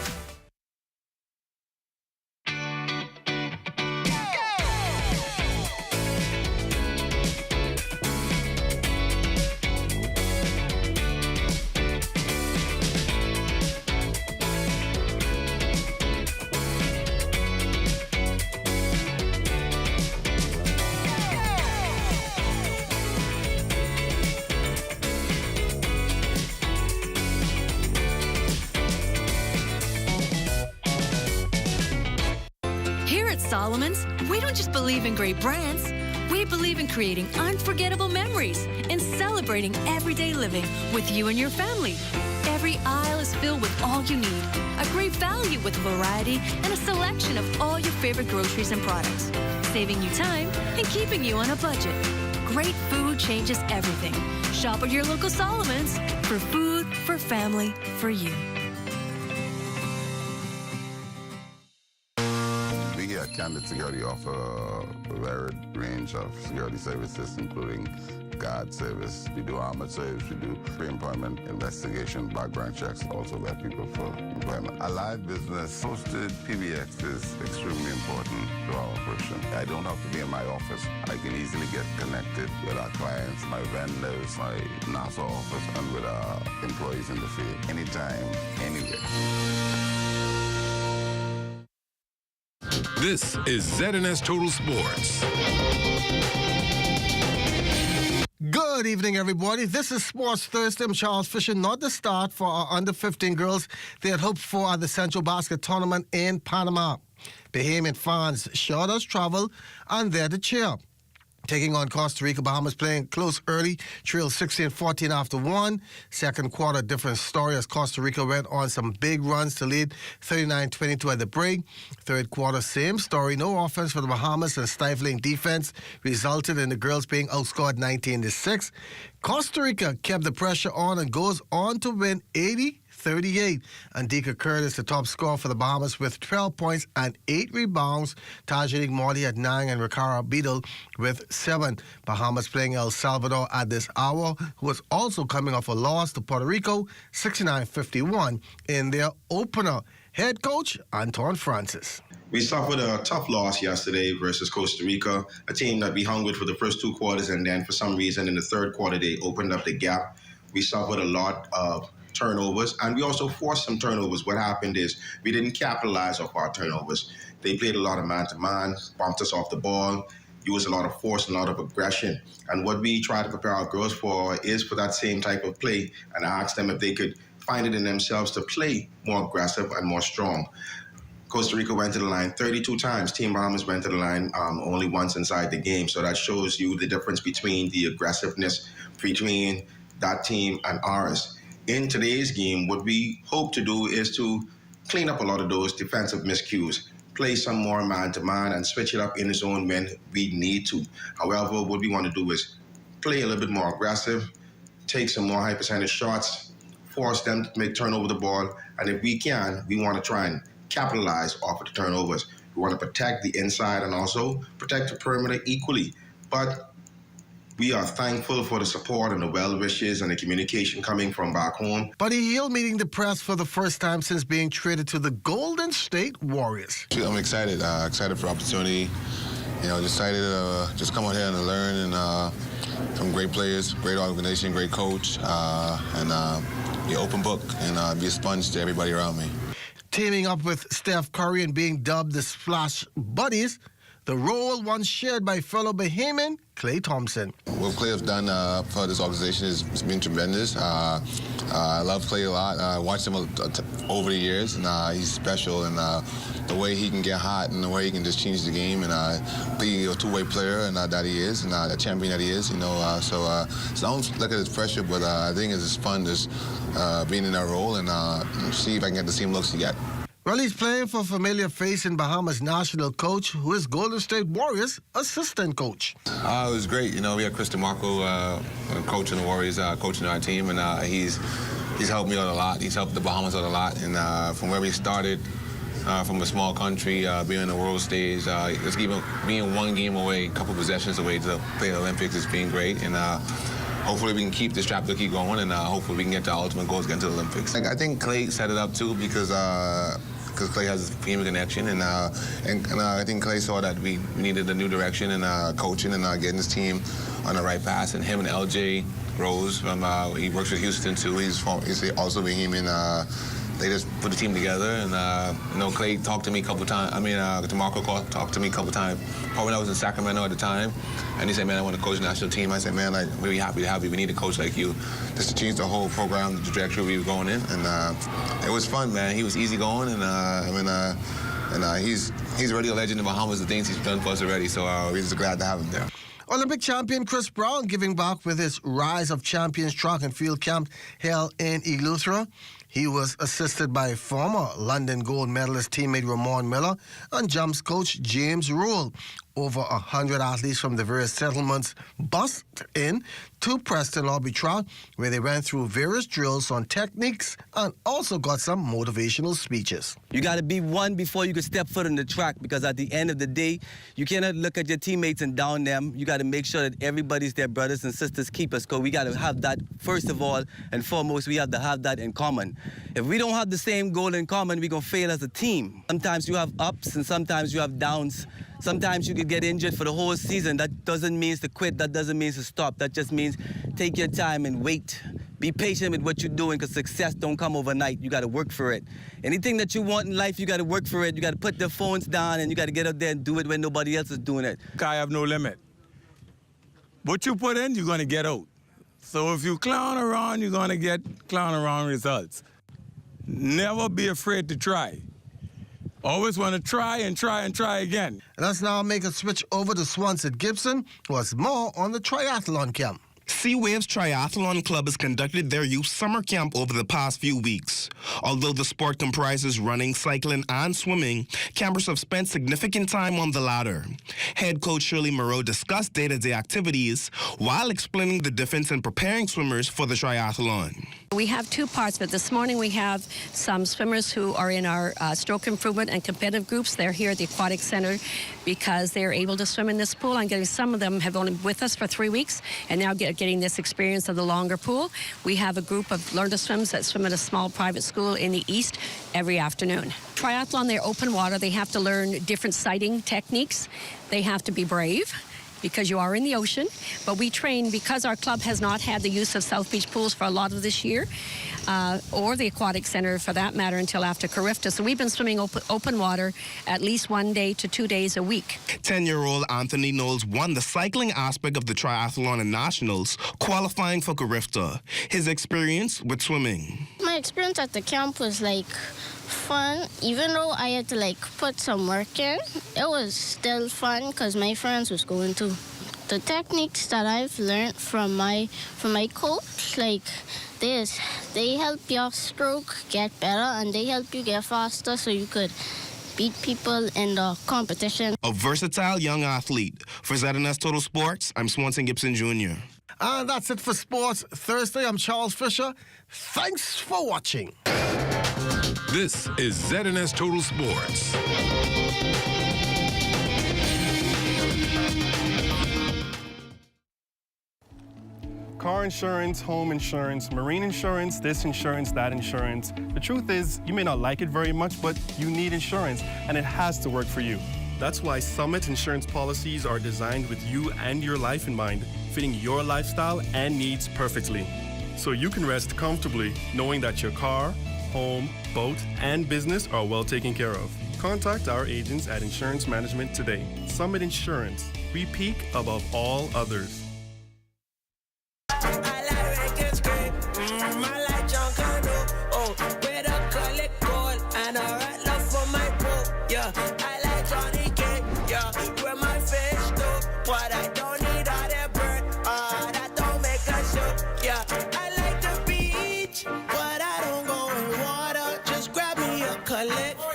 Solomon's, we don't just believe in great brands. We believe in creating unforgettable memories and celebrating everyday living with you and your family. Every aisle is filled with all you need. A great value with a variety and a selection of all your favorite groceries and products. Saving you time and keeping you on a budget. Great food changes everything. Shop at your local Solomon's for food, for family, for you. We here at Candid Security offer a varied range of security services, including guard service, we do armored service, we do pre-employment investigation, background checks, also vet people for employment. A live business hosted PBX is extremely important to our operation. I don't have to be in my office. I can easily get connected with our clients, my vendors, my NASA office, and with our employees in the field, anytime, anywhere. This is ZNS Total Sports. Good evening, everybody. This is Sports Thursday. I'm Charles Fisher. Not the start for our under-15 girls they had hoped for at the Central Basket Tournament in Panama. Bahamian fans showed us travel and there to cheer. Taking on Costa Rica, Bahamas playing close early, trailed 16-14 after one. Second quarter, different story as Costa Rica went on some big runs to lead 39-22 at the break. Third quarter, same story. No offense for the Bahamas and stifling defense resulted in the girls being outscored 19-6. Costa Rica kept the pressure on and goes on to win 80-38. Andika Curtis, the top scorer for the Bahamas with 12 points and 8 rebounds. Tajani Morley had 9 and Ricara Beadle with 7. Bahamas playing El Salvador at this hour, who was also coming off a loss to Puerto Rico, 69-51 in their opener. Head coach Anton Francis. We suffered a tough loss yesterday versus Costa Rica, a team that we hung with for the first 2 quarters, and then for some reason in the third quarter they opened up the gap. We suffered a lot of turnovers, and we also forced some turnovers. What happened is we didn't capitalize off our turnovers. They played a lot of man-to-man, bumped us off the ball, used a lot of force, a lot of aggression. And what we try to prepare our girls for is for that same type of play, and I asked them if they could find it in themselves to play more aggressive and more strong. Costa Rica went to the line 32 times. Team Bahamas went to the line only once inside the game. So that shows you the difference between the aggressiveness between that team and ours. In today's game, what we hope to do is to clean up a lot of those defensive miscues, play some more man-to-man and switch it up in the zone when we need to. However, what we want to do is play a little bit more aggressive, take some more high percentage shots, force them to turn over the ball, and if we can, we want to try and capitalize off of the turnovers. We want to protect the inside and also protect the perimeter equally. But we are thankful for the support and the well wishes and the communication coming from back home. Buddy Hield meeting the press for the first time since being traded to the Golden State Warriors. I'm excited, excited for the opportunity. You know, excited to just come out here and learn and from great players, great organization, great coach, and be an open book and be a sponge to everybody around me. Teaming up with Steph Curry and being dubbed the Splash Buddies, the role once shared by fellow Bahamian Klay Thompson. What Klay has done for this organization has been tremendous. I love Klay a lot. I watched him over the years, and he's special. And the way he can get hot and the way he can just change the game and be a two-way player and that he is, and the champion that he is. You know, so I don't look at his pressure, but I think it's fun just being in that role and see if I can get the same looks he got. Well, he's playing for a familiar face in Bahamas national coach, who is Golden State Warriors assistant coach. It was great. You know, we had Chris DeMarco coaching the Warriors, coaching our team, and he's helped me out a lot. He's helped the Bahamas out a lot. And from where we started, from a small country, being on the world stage, just even being one game away, a couple possessions away to play the Olympics is being great. And hopefully we can keep this trap cookie going, and hopefully we can get to our ultimate goals, get into the Olympics. I think Klay set it up too because Klay has a Bahamian connection, and I think Klay saw that we needed a new direction and coaching and getting this team on the right path. And him and LJ Rose, he works with Houston too. He's also Bahamian. They just put the team together, and you know, Klay talked to me a couple times. DeMarco talked to me a couple times. Probably when I was in Sacramento at the time, and he said, "Man, I want to coach the national team." I said, "Man, I'm really happy to have you. We need a coach like you, just to change the whole program, the trajectory we were going in." And it was fun, man. He was easygoing, and And he's already a legend in the Bahamas, the things he's done for us already, so we're just glad to have him there. Olympic champion Chris Brown giving back with his Rise of Champions track and field camp held in Eleuthera. He was assisted by former London gold medalist teammate Ramon Miller and jumps coach James Rule. Over 100 athletes from the various settlements bussed in to Preston Lobby Track, where they went through various drills on techniques and also got some motivational speeches. You got to be one before you can step foot on the track, because at the end of the day, you cannot look at your teammates and down them. You got to make sure that everybody's their brothers and sisters keepers, because we got to have that, first of all and foremost, we have to have that in common. If we don't have the same goal in common, we're going to fail as a team. Sometimes you have ups and sometimes you have downs. Sometimes you could get injured for the whole season. That doesn't mean to quit. That doesn't mean to stop. That just means take your time and wait. Be patient with what you're doing, because success don't come overnight. You got to work for it. Anything that you want in life, you got to work for it. You got to put the phones down and you got to get out there and do it when nobody else is doing it. I have no limit. What you put in, you're going to get out. So if you clown around, you're going to get clown around results. Never be afraid to try. Always want to try and try and try again. Let's now make a switch over to Swansea Gibson, who has more on the triathlon camp. Sea Waves Triathlon Club has conducted their youth summer camp over the past few weeks. Although the sport comprises running, cycling, and swimming, campers have spent significant time on the latter. Head coach Shirley Moreau discussed day-to-day activities while explaining the difference in preparing swimmers for the triathlon. We have two parts, but this morning we have some swimmers who are in our stroke improvement and competitive groups. They're here at the Aquatic Center because they're able to swim in this pool. I'm getting some of them have only been with us for 3 weeks and now getting this experience of the longer pool. We have a group of Learn to Swims that swim at a small private school in the east every afternoon. Triathlon, they're open water. They have to learn different sighting techniques. They have to be brave, because you are in the ocean. But we train, because our club has not had the use of South Beach pools for a lot of this year, or the Aquatic Center for that matter until after Carifta. So we've been swimming open water at least 1 day to 2 days a week. 10-year-old Anthony Knowles won the cycling aspect of the triathlon in nationals, qualifying for Carifta. His experience with swimming. My experience at the camp was like fun. Even though I had to like put some work in, it was still fun because my friends was going too. The techniques that I've learned from my coach, like this, they help your stroke get better and they help you get faster so you could beat people in the competition. A versatile young athlete. For ZNS Total Sports, I'm Swanson Gibson Jr. And that's it for Sports Thursday. I'm Charles Fisher. Thanks for watching. This is ZNS Total Sports. Car insurance, home insurance, marine insurance, this insurance, that insurance. The truth is, you may not like it very much, but you need insurance, and it has to work for you. That's why Summit insurance policies are designed with you and your life in mind, fitting your lifestyle and needs perfectly. So you can rest comfortably knowing that your car, home, boat, and business are well taken care of. Contact our agents at Insurance Management today. Summit Insurance. We peak above all others.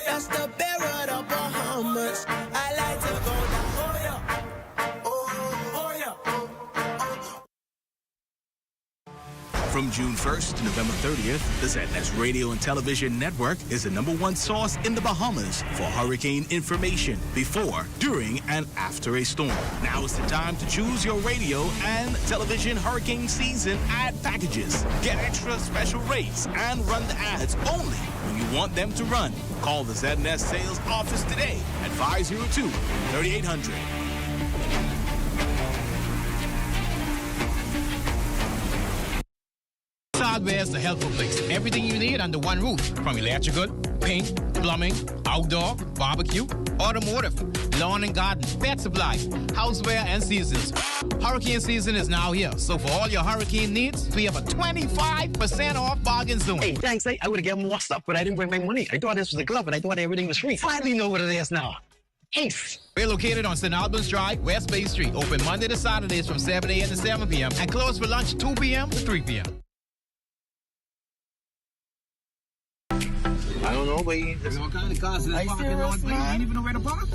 That's the bear of the Bahamas. I like to go down. Oh yeah. From June 1st to November 30th, the ZNS Radio and Television Network is the #1 source in the Bahamas for hurricane information before, during, and after a storm. Now is the time to choose your radio and television hurricane season ad packages. Get extra special rates and run the ads only when you want them to run. Call the ZNS sales office today at 502-3800. Hardware is the helpful place. Everything you need under one roof, from electrical, paint, plumbing, outdoor, barbecue, automotive, lawn and garden, pet supplies, houseware, and seasons. Hurricane season is now here, so for all your hurricane needs, we have a 25% off bargain zone. Hey, thanks. I would have given more stuff, but I didn't bring my money. I thought this was a club, and I thought everything was free. Finally know what it is now. Ace. We're located on St. Albans Drive, West Bay Street, open Monday to Saturdays from 7 a.m. to 7 p.m. and closed for lunch 2 p.m. to 3 p.m. I don't know, but there's all kind of cars in the parking lot. You ain't even know where to park.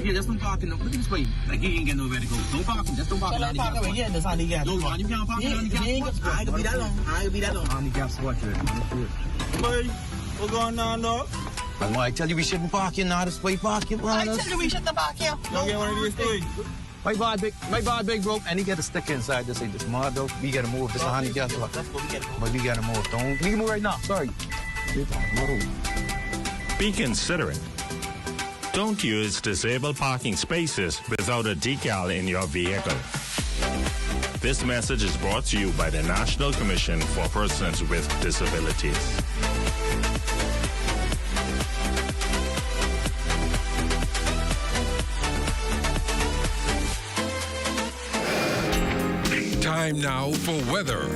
Yeah, just don't park in the... Look at this way. Like, he ain't get nowhere to go. Don't park him. Just don't park in the handicap spot. Yeah, that's handicap. No, man, you can't park in the handicap spot. I ain't gonna be that long. I ain't gonna be that long. Handicap spot, boy, what's going on, dog? Man, I tell you we shouldn't park here now. This way park here, man. I tell you we shouldn't park here. Don't get one of these things. My bar big broke, and he got a sticker inside that say this mud, though. We gotta move. This is a handicap spot. That's what we gotta move. But we gotta move. Don't... We can move right now. Sorry. Be considerate. Don't use disabled parking spaces without a decal in your vehicle. This message is brought to you by the National Commission for Persons with Disabilities. Time now for weather.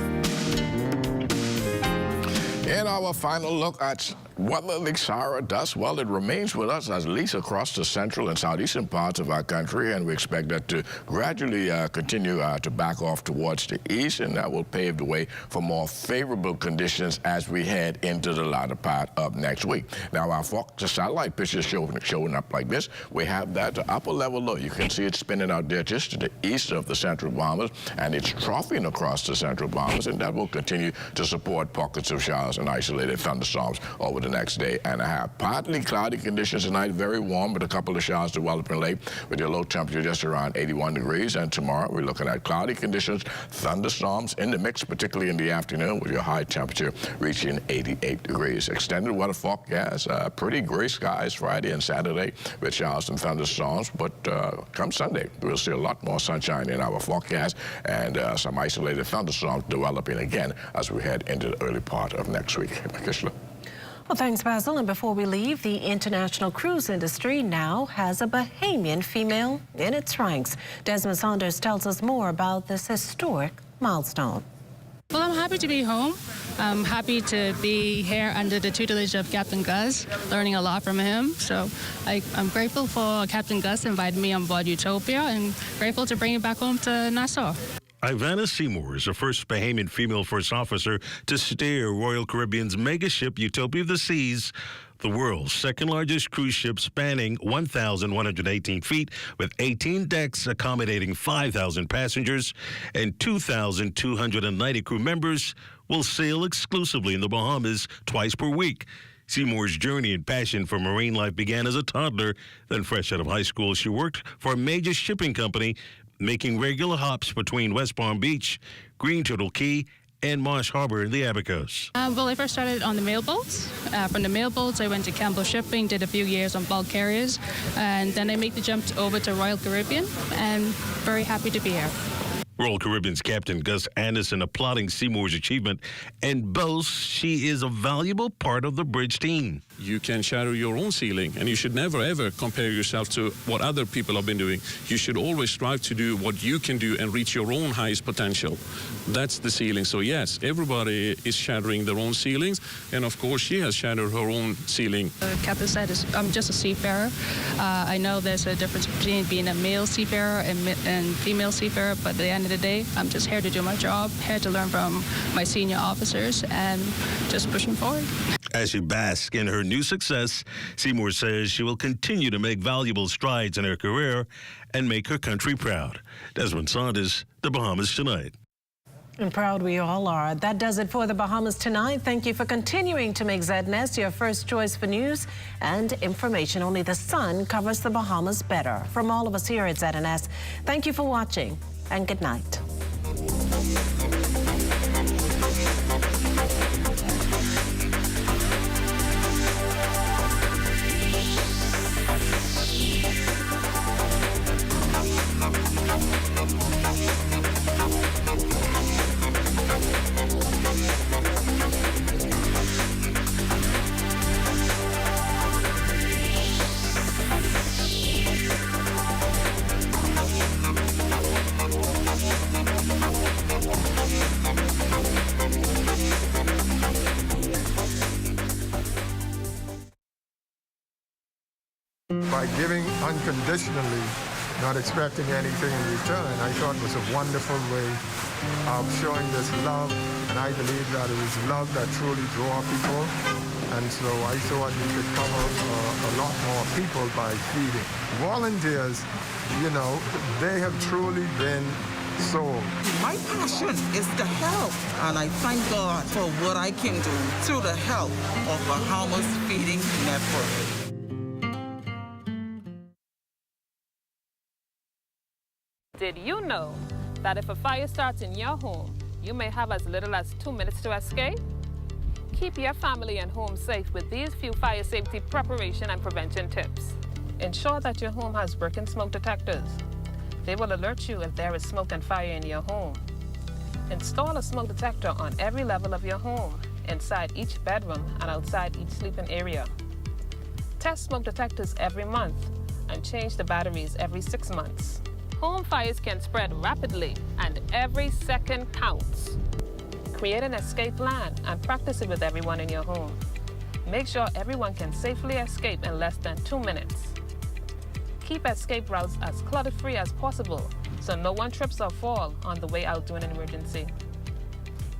In our final look at what the Sahara does, well, it remains with us at least across the central and southeastern parts of our country, and we expect that to gradually continue to back off towards the east, and that will pave the way for more favorable conditions as we head into the latter part of next week. Now, our the satellite picture is showing up like this. We have that upper level low. You can see it spinning out there just to the east of the central Bahamas, and it's troughing across the central Bahamas, and that will continue to support pockets of showers and isolated thunderstorms over the next day and a half. Partly cloudy conditions tonight, very warm, but a couple of showers developing late with your low temperature just around 81 degrees. And tomorrow we're looking at cloudy conditions, thunderstorms in the mix, particularly in the afternoon, with your high temperature reaching 88 degrees. Extended weather forecast, pretty gray skies Friday and Saturday with showers and thunderstorms, but come Sunday, we'll see a lot more sunshine in our forecast and some isolated thunderstorms developing again as we head into the early part of next week. Kishla. Well, thanks, Basil. And before we leave, the international cruise industry now has a Bahamian female in its ranks. Desmond Saunders tells us more about this historic milestone. Well, I'm happy to be home. I'm happy to be here under the tutelage of Captain Gus, learning a lot from him. So I'm grateful for Captain Gus inviting me on board Utopia and grateful to bring it back home to Nassau. Ivana Seymour is the first Bahamian female first officer to steer Royal Caribbean's mega ship Utopia of the Seas, the world's second largest cruise ship spanning 1,118 feet with 18 decks accommodating 5,000 passengers and 2,290 crew members, will sail exclusively in the Bahamas twice per week. Seymour's journey and passion for marine life began as a toddler. Then fresh out of high school, she worked for a major shipping company, making regular hops between West Palm Beach, Green Turtle Key, and Marsh Harbor in the Abacos. Well, I first started on the mail boats. From the mail boats, I went to Campbell Shipping, did a few years on bulk carriers, and then I made the jump over to Royal Caribbean, and very happy to be here. Royal Caribbean's Captain Gus Anderson applauding Seymour's achievement and boasts she is a valuable part of the bridge team. You can shadow your own ceiling, and you should never, ever compare yourself to what other people have been doing. You should always strive to do what you can do and reach your own highest potential. That's the ceiling. So yes, everybody is shattering their own ceilings, and of course she has shattered her own ceiling. Captain said, I'm just a seafarer. I know there's a difference between being a male seafarer and female seafarer, but at the end of the day, I'm just here to do my job, here to learn from my senior officers, and just pushing forward. As she basks in her new success, Seymour says she will continue to make valuable strides in her career and make her country proud. Desmond Saunders, The Bahamas Tonight. And proud we all are. That does it for The Bahamas Tonight. Thank you for continuing to make ZNS your first choice for news and information. Only the sun covers the Bahamas better. From all of us here at ZNS, thank you for watching and good night. By giving unconditionally, not expecting anything in return, I thought was a wonderful way of showing this love. And I believe that it is love that truly draws people. And so I thought we could cover a lot more people by feeding. Volunteers, you know, they have truly been sold. My passion is to help, and I thank God for what I can do through the help of Bahamas Feeding Network. Did you know that if a fire starts in your home, you may have as little as 2 minutes to escape? Keep your family and home safe with these few fire safety preparation and prevention tips. Ensure that your home has working smoke detectors. They will alert you if there is smoke and fire in your home. Install a smoke detector on every level of your home, inside each bedroom and outside each sleeping area. Test smoke detectors every month and change the batteries every 6 months. Home fires can spread rapidly, and every second counts. Create an escape plan and practice it with everyone in your home. Make sure everyone can safely escape in less than 2 minutes. Keep escape routes as clutter-free as possible so no one trips or falls on the way out during an emergency.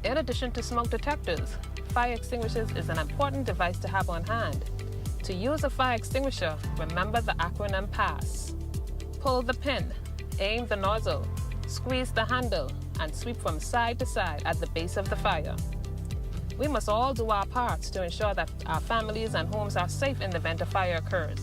In addition to smoke detectors, fire extinguishers is an important device to have on hand. To use a fire extinguisher, remember the acronym PASS. Pull the pin, aim the nozzle, squeeze the handle, and sweep from side to side at the base of the fire. We must all do our parts to ensure that our families and homes are safe in the event a fire occurs.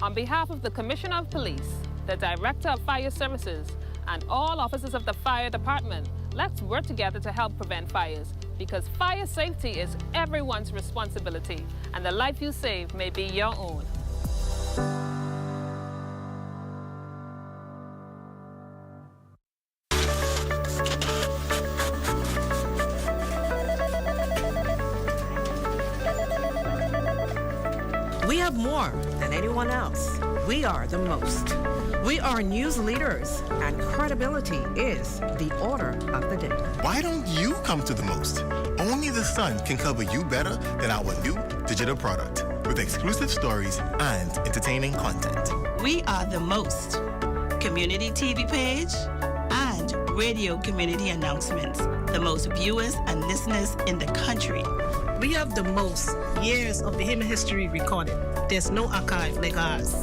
On behalf of the Commissioner of Police, the Director of Fire Services, and all officers of the Fire Department, let's work together to help prevent fires, because fire safety is everyone's responsibility, and the life you save may be your own. We have more than anyone else. We are the most. We are news leaders, and credibility is the order of the day. Why don't you come to the most? Only the Sun can cover you better than our new digital product with exclusive stories and entertaining content. We are the most. Community TV page and radio community announcements. The most viewers and listeners in the country. We have the most years of Bahama history recorded. There's no archive like ours.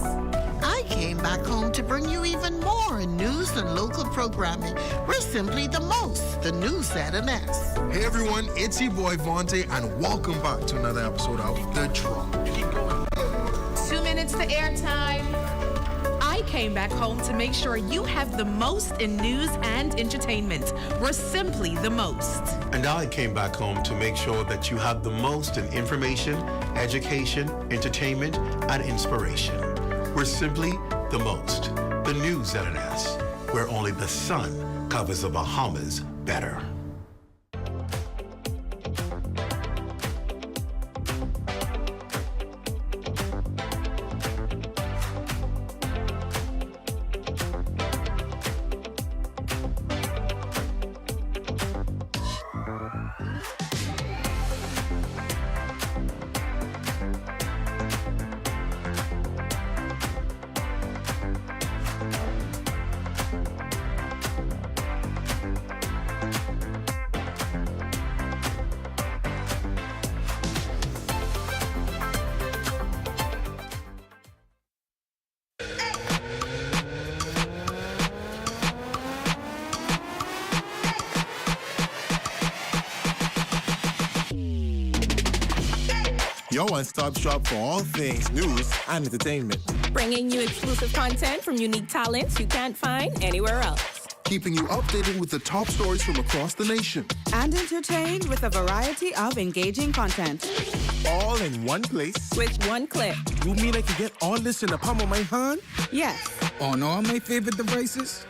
I came back home to bring you even more news and local programming. We're simply the most, the news at an S. Hey everyone, it's your boy Vontae, and welcome back to another episode of The Drop. 2 minutes to airtime. I came back home to make sure you have the most in news and entertainment. We're simply the most. And I came back home to make sure that you have the most in information, education, entertainment, and inspiration. We're simply the most. The news at an S, where only the sun covers the Bahamas better. Your one-stop shop for all things news and entertainment. Bringing you exclusive content from unique talents you can't find anywhere else. Keeping you updated with the top stories from across the nation. And entertained with a variety of engaging content. All in one place. With one click. You mean I can get all this in the palm of my hand? Yes. On all my favorite devices?